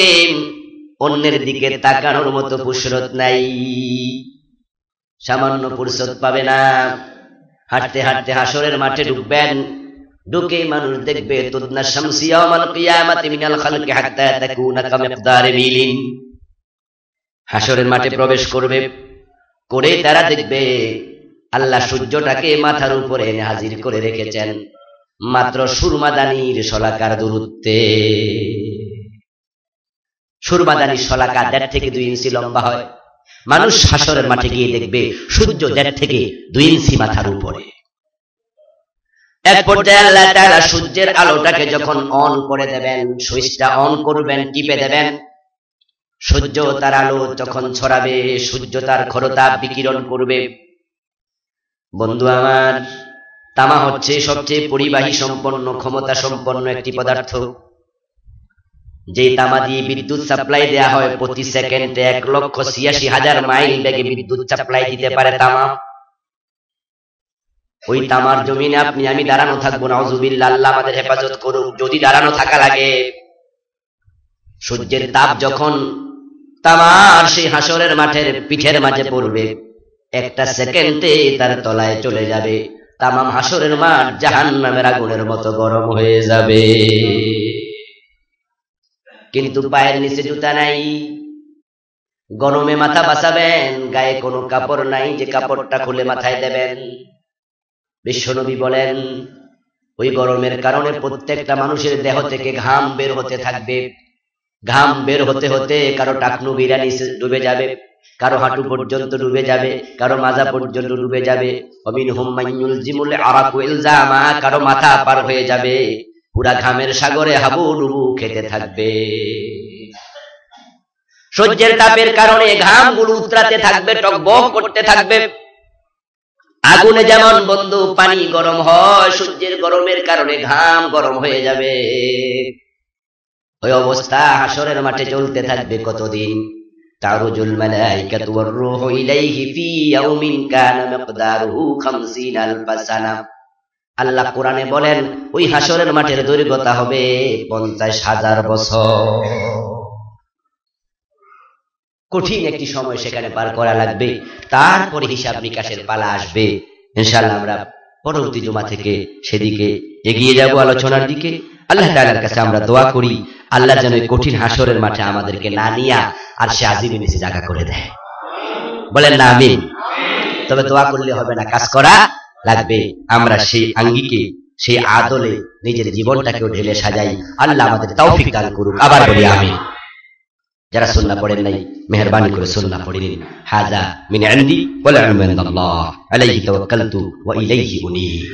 অন্যের দিকে তাকানোর মতো ফুরসত নাই, সামান্য ফুরসত পাবে না। হাঁটতে হাঁটতে হাসরের মাঠে ঢুকবেন, ঢুকে মানুষ দেখবে তুদনা শামসি ইয়াওমাল কিয়ামাতি মিনাল খালকি হাত্তা তাকুনা কামিকদারি মিলিন। হাসরের মাঠে প্রবেশ করবে, করে তারা দেখবে আল্লাহ সূর্যটাকে মাথার উপরে এনে হাজির করে রেখেছেন মাত্র সুরমাদানির শলাকার দূরত্বে। সুরমাদানির শলাকা 1.5 থেকে 2 ইঞ্চি লম্বা হয়। মানুষ হাসরের মাঠে গিয়ে দেখবে সূর্য 1.5 থেকে 2 ইঞ্চি মাথার উপরে। এক পর্যায়ে আল্লাহ তাআলা সূর্যের আলোটাকে যখন অন করে দেবেন, সুইচটা অন করবেন, টিপে দেবেন, সূর্য তার আলো যখন ছড়াবে, সূর্য তার খরতাপ বিকিরণ করবে। বন্ধু আমার, তামা হচ্ছে সবচেয়ে পরিবাহী সম্পন্ন, ক্ষমতা সম্পন্ন একটি পদার্থ। যে তামা দিয়ে বিদ্যুৎ সাপ্লাই দেয়া হয়, প্রতি সেকেন্ডে 1,86,000 মাইল বেগে বিদ্যুৎ সাপ্লাই দিতে পারে তামা। ওই তামার জমিনে আপনি আমি দাঁড়ানো থাকবো, নাউজুবিল্লাহ, আল্লাহ আমাদের হেফাজত করুক, যদি দাঁড়ানো থাকা লাগে। সূর্যের তাপ যখন তামার সেই হাসরের মাঠের পিঠের মাঝে পড়বে, একটা সেকেন্ডে তার তলায় চলে যাবে। তামাম হাসরের মাঠ জাহান্নামের আগুনের মতো গরম হয়ে যাবে। কিন্তু পায়ের নিচে জুতা নাই, গরমে মাথা বাঁচাবেন, গায়ে কোনো কাপড় নাই যে কাপড়টা খুলে মাথায় দেবেন। বিশ্বনবী বলেন, ওই গরমের কারণে প্রত্যেকটা মানুষের দেহ থেকে ঘাম বের হতে থাকবে। ঘাম বের হতে হতে কারো টাকনু বিরা নিচে ডুবে যাবে, কারো হাঁটু পর্যন্ত ডুবে যাবে, কারো মাজা পর্যন্ত ডুবে যাবে। ওমিনহুম মাইয়ুলজিমুল আরাকু ইলজামা, কারো মাথা পার হয়ে যাবে। পুরা ঘামের সাগরে হাবুডুবু খেতে থাকবে। সূর্যের তাপের কারণে ঘামগুলো উতরাতে থাকবে, টকবক করতে থাকবে। আগুনে যেমন বন্ধু পানি গরম হয়, সূর্যের গরমের কারণে ঘাম গরম হয়ে যাবে। ওই অবস্থা হাসরের মাঠে চলতে থাকবে কতদিন? তারুজুল মালাইকাতু ওয়ার রূহু ইলাইহি ফি ইয়াউমিন কানা মিকদারুহু 50 আলফা সানা। আল্লাহ কোরআনে বলেন, ওই হাসরের মাঠের দৈর্ঘ্যতা হবে 50,000 বছর। কঠিন একটি সময় সেখানে পার করা লাগবে। তারপরে হিসাব নিকাশের পালা আসবে। ইনশাআল্লাহ আমরা পরবর্তী জুমা থেকে সেদিকে এগিয়ে যাব, আলোচনার দিকে। আল্লাহ তাআলার কাছে আমরা দোয়া করি, আল্লাহ যেন এই কঠিন হাসরের মাঠে আমাদেরকে না নিয়া আর সে আজিমের নিচে জায়গা করে দেয়। বলেন না আমিন। তবে দোয়া করলে হবে না, কাজ করা লাগবে। আমরা সেই আঙ্গিকে, সেই আদলে নিজের জীবনটাকেও ঢেলে সাজাই। আল্লাহ আমাদের তৌফিক দান করুক। আবার বলি আমিন। যারা সুন্নাহ পড়েন নাই, মেহেরবানি করে সুন্নাহ পড়ে নিন। হাযা মিন ইনদি ওয়াল ইলমু ইনদাল্লাহ, আলাইহি তাওয়াক্কালতু ওয়া ইলাইহি উনীব।